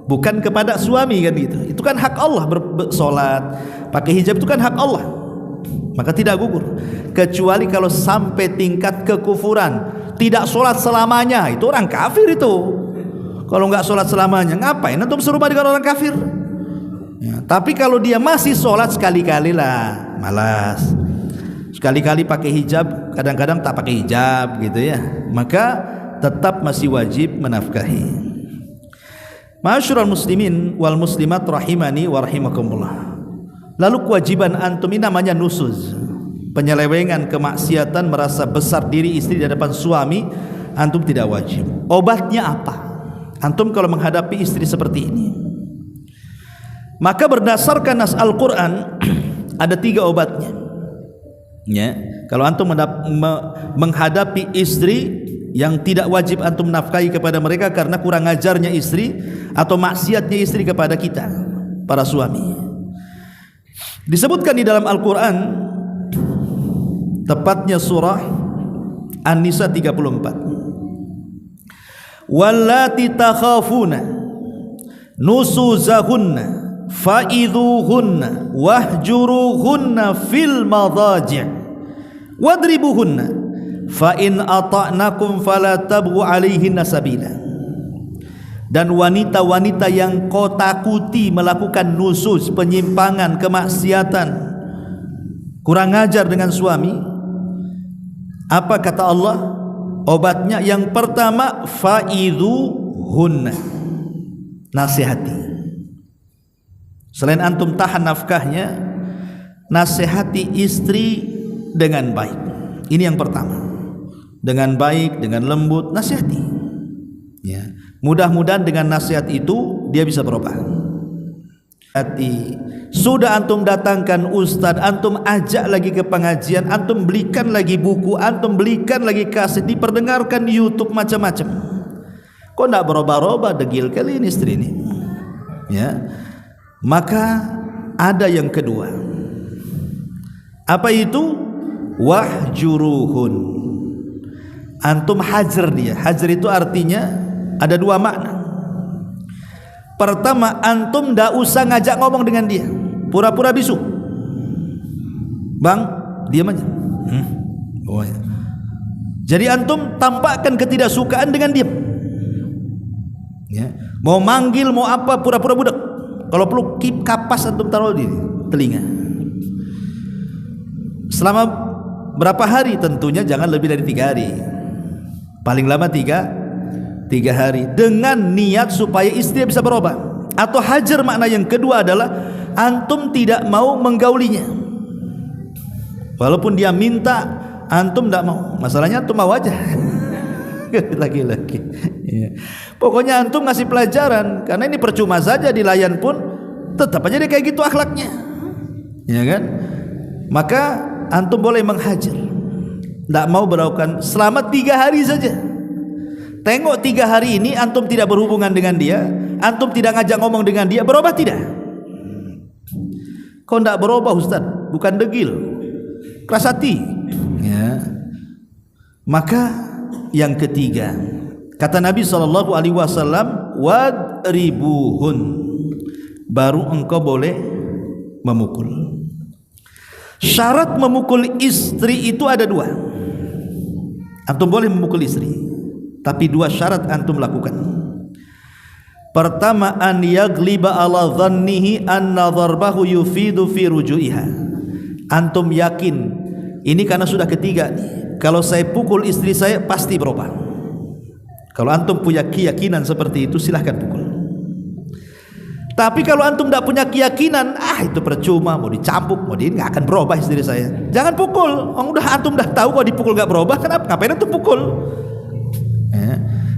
bukan kepada suami kan gitu. Itu kan hak Allah, bersolat, pakai hijab itu kan hak Allah, maka tidak gugur. Kecuali kalau sampai tingkat kekufuran, tidak sholat selamanya, itu orang kafir itu. Kalau nggak sholat selamanya, ngapain antum serumah dengan orang kafir? Ya, tapi kalau dia masih sholat sekali-kali lah, malas. Sekali-kali pakai hijab, kadang-kadang tak pakai hijab gitu ya, maka tetap masih wajib menafkahi. Ma'asyiral muslimin wal muslimat rahimani wa rahimakumullah. Lalu kewajiban antum ini namanya nusuz, penyelewengan, kemaksiatan, merasa besar diri istri di hadapan suami, antum tidak wajib. Obatnya apa? Antum kalau menghadapi istri seperti ini, maka berdasarkan nas Al-Quran ada 3 obatnya. Ya, kalau antum menghadapi istri yang tidak wajib antum nafkahi kepada mereka karena kurang ajarnya istri atau maksiatnya istri kepada kita para suami. Disebutkan di dalam Al-Quran tepatnya surah An-Nisa 34. Wallati takhafuna nusuzahunna fa'idhuhunna wahjuruhunna fil madhaji' wadribuhunna fa in ata'nakum fala tabghu 'alaihinna sabila. Dan wanita-wanita yang kau takuti melakukan nusuz, penyimpangan, kemaksiatan, kurang ajar dengan suami, apa kata Allah? Obatnya yang pertama fa'idhuhunna, nasihati. Selain antum tahan nafkahnya, nasihati istri dengan baik. Ini yang pertama. Dengan baik, dengan lembut, nasihati. Ya. Mudah-mudahan dengan nasihat itu dia bisa berubah. Sudah antum datangkan ustaz, antum ajak lagi ke pengajian, antum belikan lagi buku, antum belikan lagi kaset, diperdengarkan di YouTube macam-macam. Kok enggak berubah-ubah, degil kali ini istri ini. Ya. Maka ada yang kedua. Apa itu? Wahjuruhun. Antum hajar dia. Hajar itu artinya ada dua makna. Pertama, antum ndak usah ngajak ngomong dengan dia, pura-pura bisu. Bang, diam aja. Oh ya. Jadi antum tampakkan ketidaksukaan dengan diam. Ya. Mau manggil, mau apa, pura-pura budak. Kalau perlu kapas antum taruh di telinga. Selama berapa hari? Tentunya jangan lebih dari 3 hari. Paling lama 3 hari, dengan niat supaya istri bisa berubah. Atau hajar makna yang kedua adalah antum tidak mau menggaulinya, walaupun dia minta, antum tidak mau. Masalahnya antum mau aja. Laki-laki ya. Pokoknya antum ngasih pelajaran, karena ini percuma saja dilayan pun tetap aja dia kayak gitu akhlaknya, ya kan? Maka antum boleh menghajar, tidak mau berlakukan selama 3 hari saja. Tengok 3 hari ini antum tidak berhubungan dengan dia, antum tidak ngajak ngomong dengan dia, berubah tidak? Kok tidak berubah Ustaz? Bukan degil, keras hati ya. Maka yang ketiga, kata Nabi SAW, wadribuhun, baru engkau boleh memukul. Syarat memukul istri itu ada 2. Antum boleh memukul istri, tapi 2 syarat antum lakukan. Pertama, an yagliba ala dhannihi anna dharbahu yufidu fi ruju'iha. Antum yakin, ini karena sudah ketiga nih, kalau saya pukul istri saya pasti berubah. Kalau antum punya keyakinan seperti itu, silahkan pukul. Tapi kalau antum tidak punya keyakinan, itu percuma, mau dicampuk, mau nggak akan berubah istri saya. Jangan pukul. Antum udah tahu kalau dipukul nggak berubah, kenapa? Ngapain antum pukul?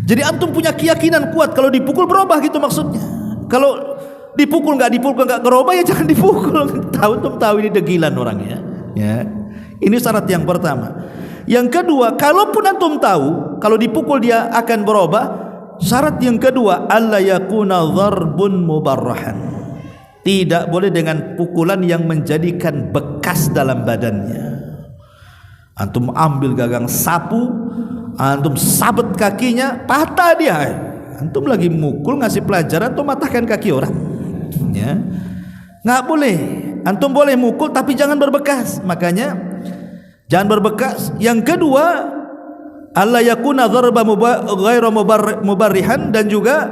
Jadi antum punya keyakinan kuat kalau dipukul berubah gitu maksudnya. Kalau dipukul nggak berubah, ya jangan dipukul. Antum tahu ini degilan orangnya. Ya, ini syarat yang pertama. Yang kedua, kalaupun antum tahu kalau dipukul dia akan berubah, syarat yang kedua, alla yakuna dharbun mubarrahan. Tidak boleh dengan pukulan yang menjadikan bekas dalam badannya. Antum ambil gagang sapu, antum sabet kakinya, patah dia. Antum lagi mukul, ngasih pelajaran, antum matahkan kaki orang. Ya, nggak boleh. Antum boleh mukul tapi jangan berbekas. Makanya jangan berbekas. Yang kedua, alla yakuna dharba ghairu mubarrihan, dan juga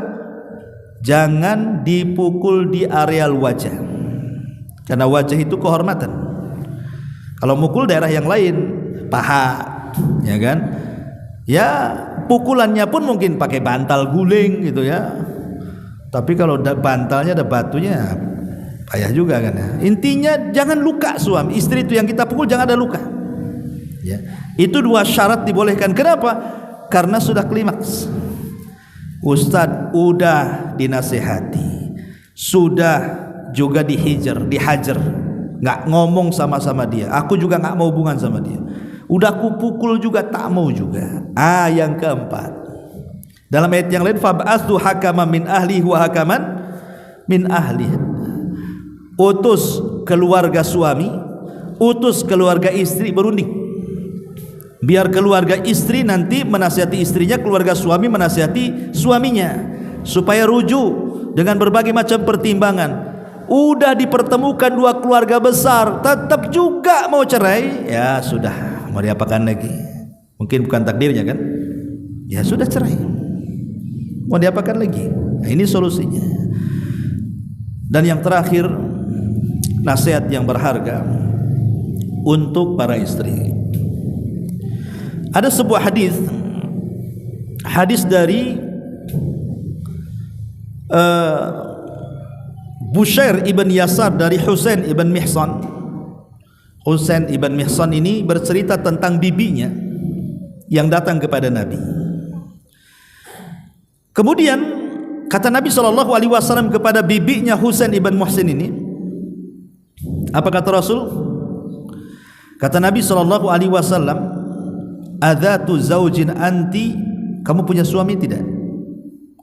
jangan dipukul di areal wajah, karena wajah itu kehormatan. Kalau mukul daerah yang lain, paha, ya kan? Ya, pukulannya pun mungkin pakai bantal guling gitu ya. Tapi kalau bantalnya ada batunya, payah juga kan ya. Intinya jangan luka suami istri itu yang kita pukul, jangan ada luka. Ya. Itu 2 syarat dibolehkan. Kenapa? Karena sudah klimaks. Ustadz udah dinasehati, sudah juga dihajar, nggak ngomong sama dia. Aku juga nggak mau hubungan sama dia. Udah kupukul juga tak mau juga. Yang keempat, dalam ayat yang lain, fab'athu hakaman min ahlihi wa hakaman min ahlihi. Utus keluarga suami, utus keluarga istri berunding. Biar keluarga istri nanti menasihati istrinya, keluarga suami menasihati suaminya, supaya rujuk dengan berbagai macam pertimbangan. Udah dipertemukan dua keluarga besar, tetap juga mau cerai, ya sudah, mau diapakan lagi? Mungkin bukan takdirnya kan? Ya sudah, cerai. Mau diapakan lagi? Nah, ini solusinya. Dan yang terakhir, nasihat yang berharga untuk para istri. Ada sebuah hadis dari Bushair ibn Yasar dari Husain ibn Mihsan. Husain ibn Mihsan ini bercerita tentang bibinya yang datang kepada Nabi. Kemudian kata Nabi SAW kepada bibinya Husain ibn Muhsin ini, apa kata Rasul? Kata Nabi SAW, adzatu zaujin anti, kamu punya suami tidak?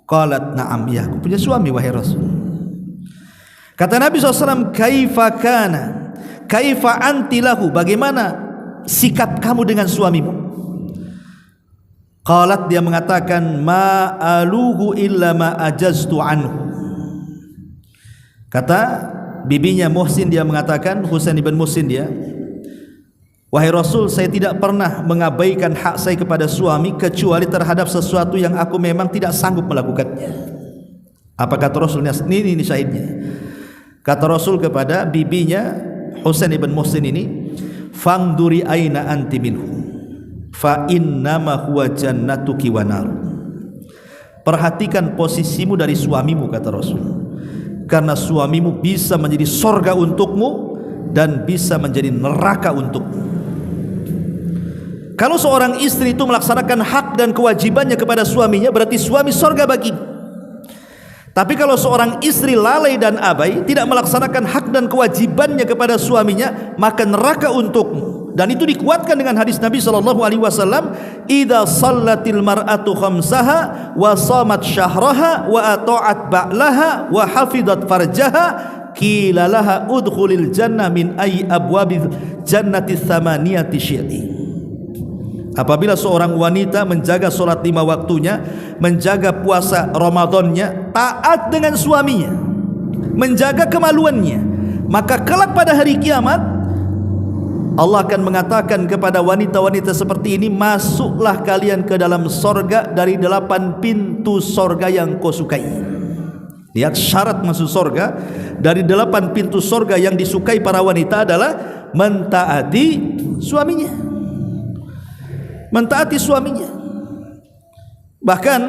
Qalat na'am, ya aku punya suami wahai Rasul. Kata Nabi SAW, kaifa kana, kaifa anti lahu, bagaimana sikap kamu dengan suamimu? Qalat, dia mengatakan, ma aluhu illa ma ajaztu anhu. Kata bibinya Muhsin, dia mengatakan, Husain ibn Muhsin dia, wahai Rasul, saya tidak pernah mengabaikan hak saya kepada suami kecuali terhadap sesuatu yang aku memang tidak sanggup melakukannya. Apa kata Rasul? Ini syahidnya. Kata Rasul kepada bibinya Husain ibn Muhsin ini, fangduri aina anti minhu fa innama huwa jannatuki wa nar. Perhatikan posisimu dari suamimu, kata Rasul, karena suamimu bisa menjadi sorga untukmu dan bisa menjadi neraka untukmu. Kalau seorang istri itu melaksanakan hak dan kewajibannya kepada suaminya, berarti suami sorga bagi. Tapi kalau seorang istri lalai dan abai, tidak melaksanakan hak dan kewajibannya kepada suaminya, maka neraka untukmu. Dan itu dikuatkan dengan hadis Nabi SAW, idza sallatil mar'atu khamsaha wa shamat syahraha wa ata'at ba'laha wa hafidat farjaha qila laha udkhulil jannah min ayyi abwabil jannati tsamaniyati syi'ti. Apabila seorang wanita menjaga sholat 5 waktunya, menjaga puasa Ramadannya, taat dengan suaminya, menjaga kemaluannya, maka kelak pada hari kiamat Allah akan mengatakan kepada wanita-wanita seperti ini, masuklah kalian ke dalam sorga dari 8 pintu sorga yang kau sukai. Lihat syarat masuk sorga, dari 8 pintu sorga yang disukai para wanita adalah mentaati suaminya. Mentaati suaminya. Bahkan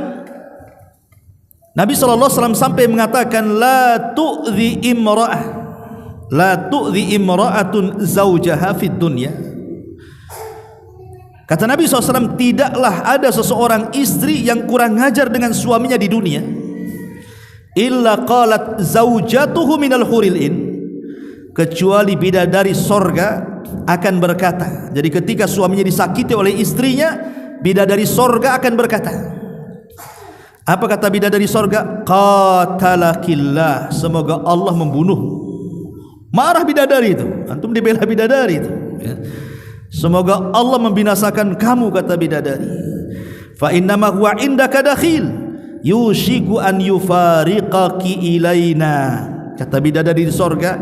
Nabi SAW sampai mengatakan, la tu'zi imra'ah, la tu'zi imra'atun zawjaha fid dunya. Kata Nabi SAW, tidaklah ada seseorang istri yang kurang ngajar dengan suaminya di dunia, illa qalat zawjatuhu minal huril in, kecuali bidadari sorga akan berkata. Jadi ketika suaminya disakiti oleh istrinya, bidadari sorga akan berkata, apa kata bidadari sorga? Qatalakillah, semoga Allah membunuh. Marah bidadari itu, antum dibela bidadari itu, ya. Semoga Allah membinasakan kamu, kata bidadari. Fa innama huwa indaka dakhil yushiku an yufariqaki ilaina. Kata bidadari di sorga,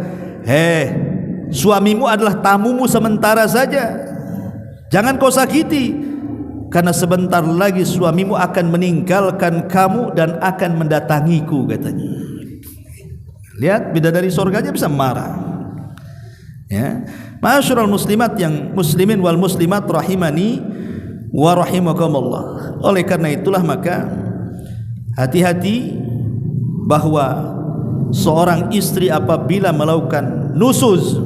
suamimu adalah tamumu sementara saja, jangan kau sakiti, karena sebentar lagi suamimu akan meninggalkan kamu dan akan mendatangiku, katanya. Lihat, bidadari surganya bisa marah, ya. Ma'asyiral muslimat yang muslimin wal muslimat rahimani wa rahimakumullah. Oleh karena itulah maka hati-hati bahwa seorang istri apabila melakukan nusuz,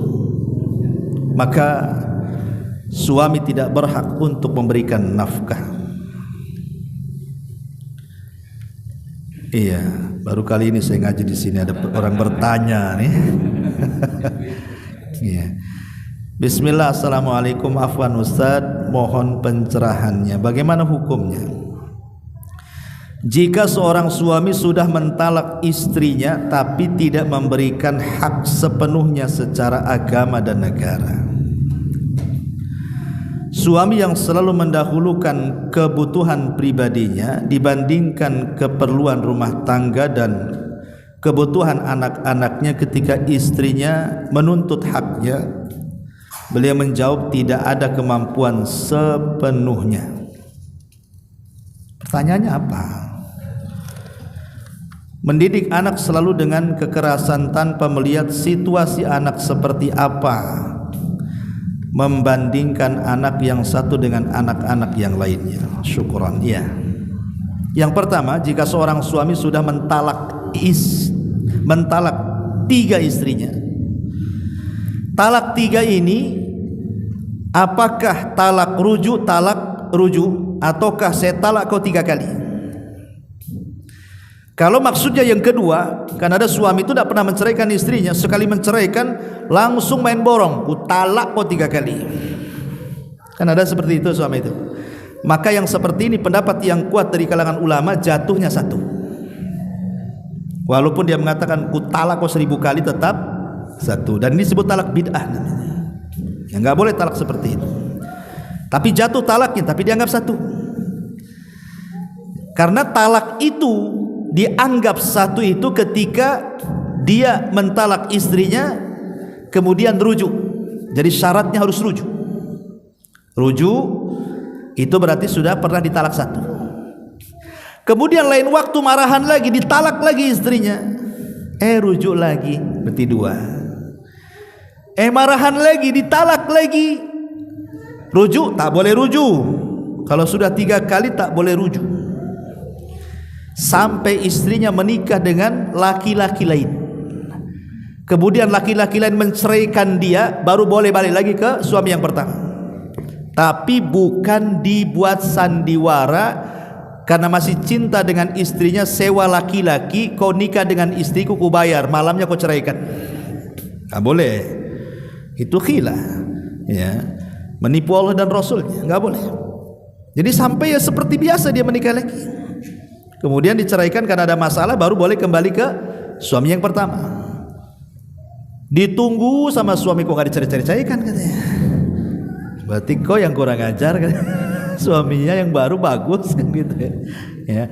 maka suami tidak berhak untuk memberikan nafkah. Iya, baru kali ini saya ngaji di sini ada orang bertanya nih. Iya. Bismillah, assalamualaikum, afwan Ustaz, mohon pencerahannya. Bagaimana hukumnya jika seorang suami sudah mentalak istrinya tapi tidak memberikan hak sepenuhnya secara agama dan negara? Suami yang selalu mendahulukan kebutuhan pribadinya dibandingkan keperluan rumah tangga dan kebutuhan anak-anaknya ketika istrinya menuntut haknya, beliau menjawab tidak ada kemampuan sepenuhnya. Pertanyaannya apa? Mendidik anak selalu dengan kekerasan tanpa melihat situasi anak seperti apa, membandingkan anak yang satu dengan anak-anak yang lainnya. Syukuran. Ya. Yang pertama, jika seorang suami sudah mentalak 3 istrinya, talak 3 ini apakah talak rujuk, ataukah saya talak kau 3 kali? Kalau maksudnya yang kedua, kan ada suami itu tidak pernah menceraikan istrinya, sekali menceraikan langsung main borong, ku talak kau 3 kali. Kan ada seperti itu suami itu. Maka yang seperti ini pendapat yang kuat dari kalangan ulama, jatuhnya 1. Walaupun dia mengatakan ku talak kau 1000 kali, tetap 1. Dan ini disebut talak bid'ah namanya. Ya nggak boleh talak seperti itu. Tapi jatuh talaknya, tapi dianggap 1. Karena talak itu dianggap 1 itu ketika dia mentalak istrinya kemudian rujuk. Jadi syaratnya harus rujuk. Rujuk itu berarti sudah pernah ditalak 1. Kemudian lain waktu marahan lagi, ditalak lagi istrinya, rujuk lagi, berarti 2. Marahan lagi, ditalak lagi, rujuk, tak boleh rujuk. Kalau sudah 3 kali tak boleh rujuk. Sampai istrinya menikah dengan laki-laki lain, kemudian laki-laki lain menceraikan dia, baru boleh balik lagi ke suami yang pertama. Tapi bukan dibuat sandiwara karena masih cinta dengan istrinya, sewa laki-laki, kau nikah dengan istriku, ku bayar, malamnya kau ceraikan. Nggak boleh. Itu khilah, ya, menipu Allah dan Rasulnya, nggak boleh. Jadi sampai ya seperti biasa dia menikah lagi, kemudian diceraikan karena ada masalah, baru boleh kembali ke suami yang pertama. Ditunggu sama suami, kok nggak dicerai-ceraikan katanya. Berarti kau yang kurang ajar kan? Suaminya yang baru bagus kan gitu ya. Ya.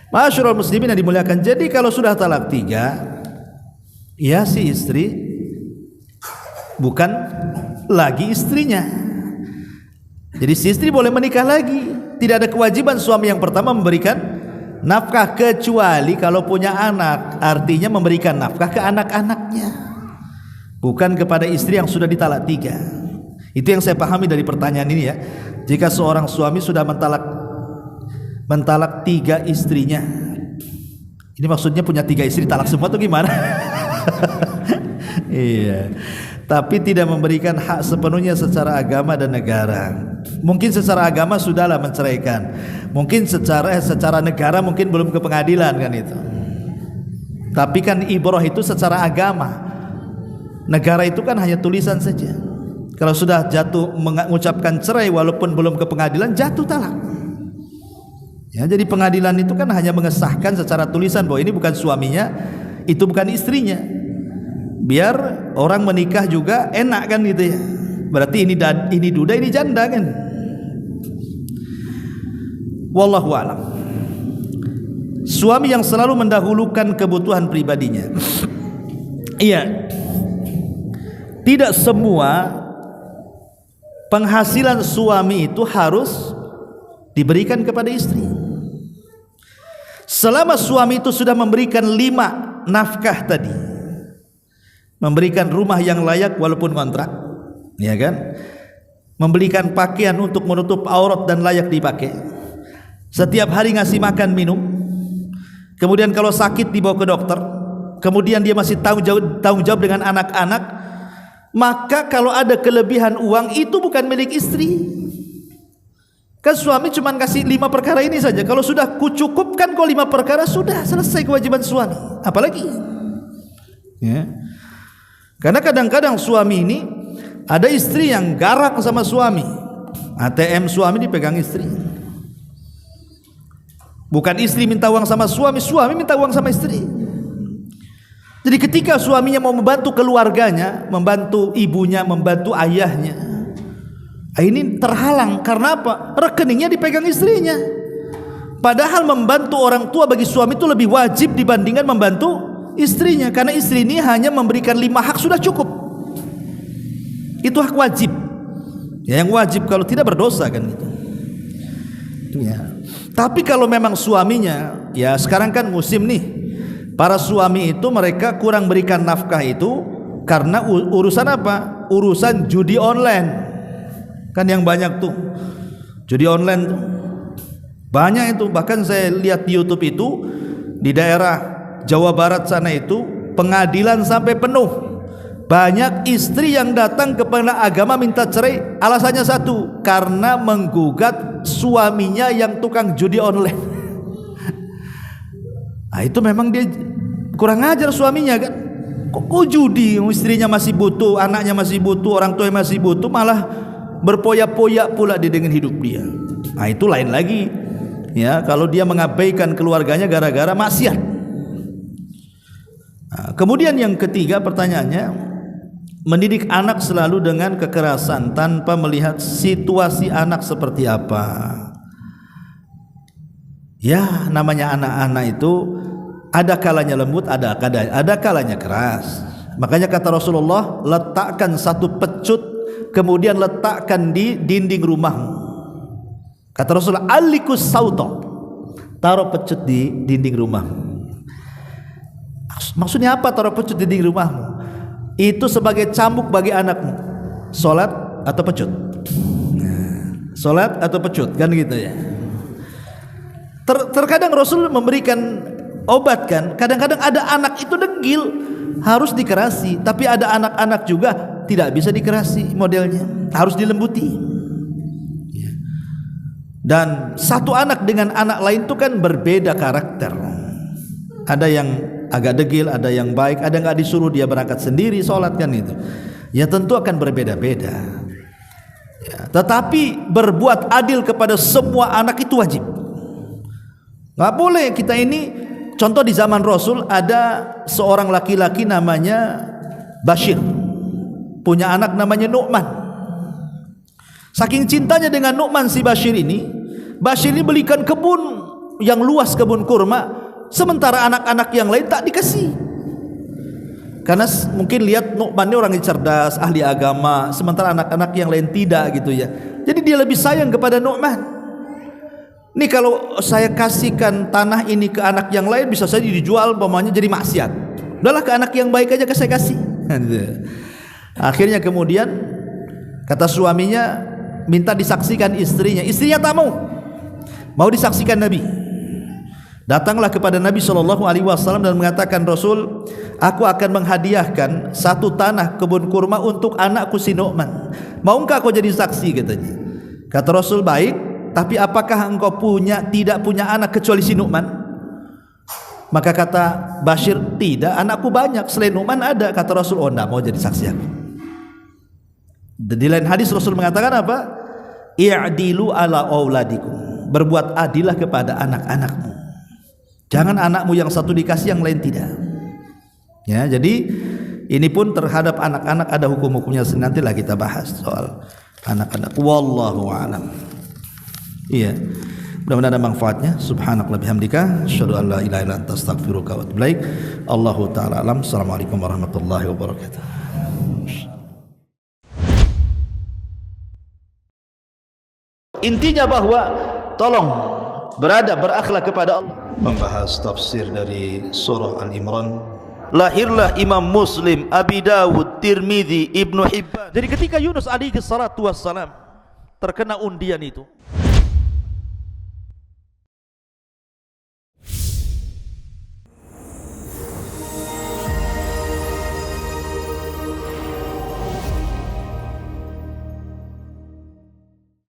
Masyarul muslimin yang dimuliakan. Jadi kalau sudah talak 3, ya si istri bukan lagi istrinya. Jadi si istri boleh menikah lagi. Tidak ada kewajiban suami yang pertama memberikan nafkah, kecuali kalau punya anak, artinya memberikan nafkah ke anak-anaknya, bukan kepada istri yang sudah ditalak 3. Itu yang saya pahami dari pertanyaan ini ya. Jika seorang suami sudah mentalak 3 istrinya, ini maksudnya punya 3 istri, talak semua atau gimana? Iya. Tapi tidak memberikan hak sepenuhnya secara agama dan negara. Mungkin secara agama sudahlah menceraikan, mungkin secara negara mungkin belum ke pengadilan kan itu. Tapi kan ibrah itu secara agama, negara itu kan hanya tulisan saja. Kalau sudah jatuh mengucapkan cerai walaupun belum ke pengadilan, jatuh talak. Ya, jadi pengadilan itu kan hanya mengesahkan secara tulisan bahwa ini bukan suaminya, itu bukan istrinya. Biar orang menikah juga enak kan gitu ya. Berarti ini duda, ini janda kan. Wallahu a'lam. Suami yang selalu mendahulukan kebutuhan pribadinya. Iya. Tidak semua penghasilan suami itu harus diberikan kepada istri. Selama suami itu sudah memberikan 5 nafkah tadi, memberikan rumah yang layak walaupun kontrak, ya kan, membelikan pakaian untuk menutup aurat dan layak dipakai, setiap hari ngasih makan minum, kemudian kalau sakit dibawa ke dokter, kemudian dia masih tanggung jawab dengan anak-anak, maka kalau ada kelebihan uang itu bukan milik istri. Kan suami cuma kasih 5 perkara ini saja. Kalau sudah kucukupkan kau 5 perkara, sudah selesai kewajiban suami. Apalagi ya. Karena kadang-kadang suami ini ada istri yang garang sama suami, ATM suami dipegang istri. Bukan istri minta uang sama suami, suami minta uang sama istri. Jadi ketika suaminya mau membantu keluarganya, membantu ibunya, membantu ayahnya, Ini terhalang karena apa? Rekeningnya dipegang istrinya. Padahal membantu orang tua bagi suami itu lebih wajib dibandingkan membantu istrinya, karena istri ini hanya memberikan 5 hak sudah cukup. Itu hak wajib. Ya, yang wajib kalau tidak berdosa kan gitu. Ya. Tapi kalau memang suaminya, ya sekarang kan musim nih, para suami itu mereka kurang berikan nafkah itu karena urusan apa? Urusan judi online. Kan yang banyak tuh judi online tuh banyak itu. Bahkan saya lihat di YouTube itu di daerah Jawa Barat sana itu pengadilan sampai penuh. Banyak istri yang datang kepada agama minta cerai, alasannya satu, karena menggugat suaminya yang tukang judi online. Nah, itu memang dia kurang ajar suaminya kan. Kok judi, istrinya masih butuh, anaknya masih butuh, orang tuanya masih butuh, malah berpoyak-poyak pula dengan hidup dia. Nah, itu lain lagi. Ya, kalau dia mengabaikan keluarganya gara-gara maksiat. Nah, kemudian yang ketiga pertanyaannya, mendidik anak selalu dengan kekerasan tanpa melihat situasi anak seperti apa. Ya, namanya anak-anak itu ada kalanya lembut, ada kalanya keras. Makanya kata Rasulullah, letakkan satu pecut kemudian letakkan di dinding rumahmu. Kata Rasulullah, alikus sauto, taruh pecut di dinding rumahmu. Maksudnya apa taruh pecut di dinding rumahmu? Itu sebagai cambuk bagi anakmu. Solat atau pecut? Solat atau pecut, kan gitu ya. Terkadang Rasul memberikan obat kan. Kadang-kadang ada anak itu degil, harus dikerasi. Tapi ada anak-anak juga tidak bisa dikerasi modelnya, harus dilembuti. Dan satu anak dengan anak lain itu kan berbeda karakter. Ada yang agak degil, ada yang baik, ada yang nggak disuruh dia berangkat sendiri sholat kan itu. Ya tentu akan berbeda-beda. Ya, tetapi berbuat adil kepada semua anak itu wajib. Nggak boleh kita ini. Contoh di zaman Rasul ada seorang laki-laki namanya Bashir, punya anak namanya Nu'man. Saking cintanya dengan Nu'man si Bashir ini belikan kebun yang luas, kebun kurma, sementara anak-anak yang lain tak dikasih. Karena mungkin lihat Nu'man ini orang yang cerdas, ahli agama, sementara anak-anak yang lain tidak gitu ya. Jadi dia lebih sayang kepada Nu'man. Ini kalau saya kasihkan tanah ini ke anak yang lain, bisa saja dijual umpamanya jadi maksiat. Udahlah ke anak yang baik aja saya kasih. Akhirnya kemudian kata suaminya minta disaksikan istrinya. Istrinya tak mau disaksikan Nabi. Datanglah kepada Nabi SAW dan mengatakan, Rasul, aku akan menghadiahkan satu tanah kebun kurma untuk anakku si Nu'man. Maukah kau jadi saksi, katanya. Kata Rasul, baik, tapi apakah engkau tidak punya anak kecuali si Nu'man? Maka kata Bashir, tidak, anakku banyak, selain Nu'man ada. Kata Rasul, oh enggak mau jadi saksi aku. Di lain hadis Rasul mengatakan apa? I'dilu ala auladikum, berbuat adilah kepada anak-anakmu. Jangan anakmu yang satu dikasih, yang lain tidak. Ya, jadi ini pun terhadap anak-anak ada hukum-hukumnya. Nantilah kita bahas soal anak-anak. Wallahu a'lam. Iya, mudah-mudahan ada manfaatnya. Subhanakallah bihamdika, asyhadu an la ilaha illa anta, astaghfiruka wa atubu ilaik. Allahu taala alam. Assalamualaikum warahmatullahi wabarakatuh. Intinya bahwa tolong berakhlak kepada Allah. Membahas tafsir dari surah Al-Imran. Lahirlah Imam Muslim, Abi Dawud, Tirmidzi, Ibnu Hibban. Jadi ketika Yunus alaihi salatu wassalam terkena undian itu,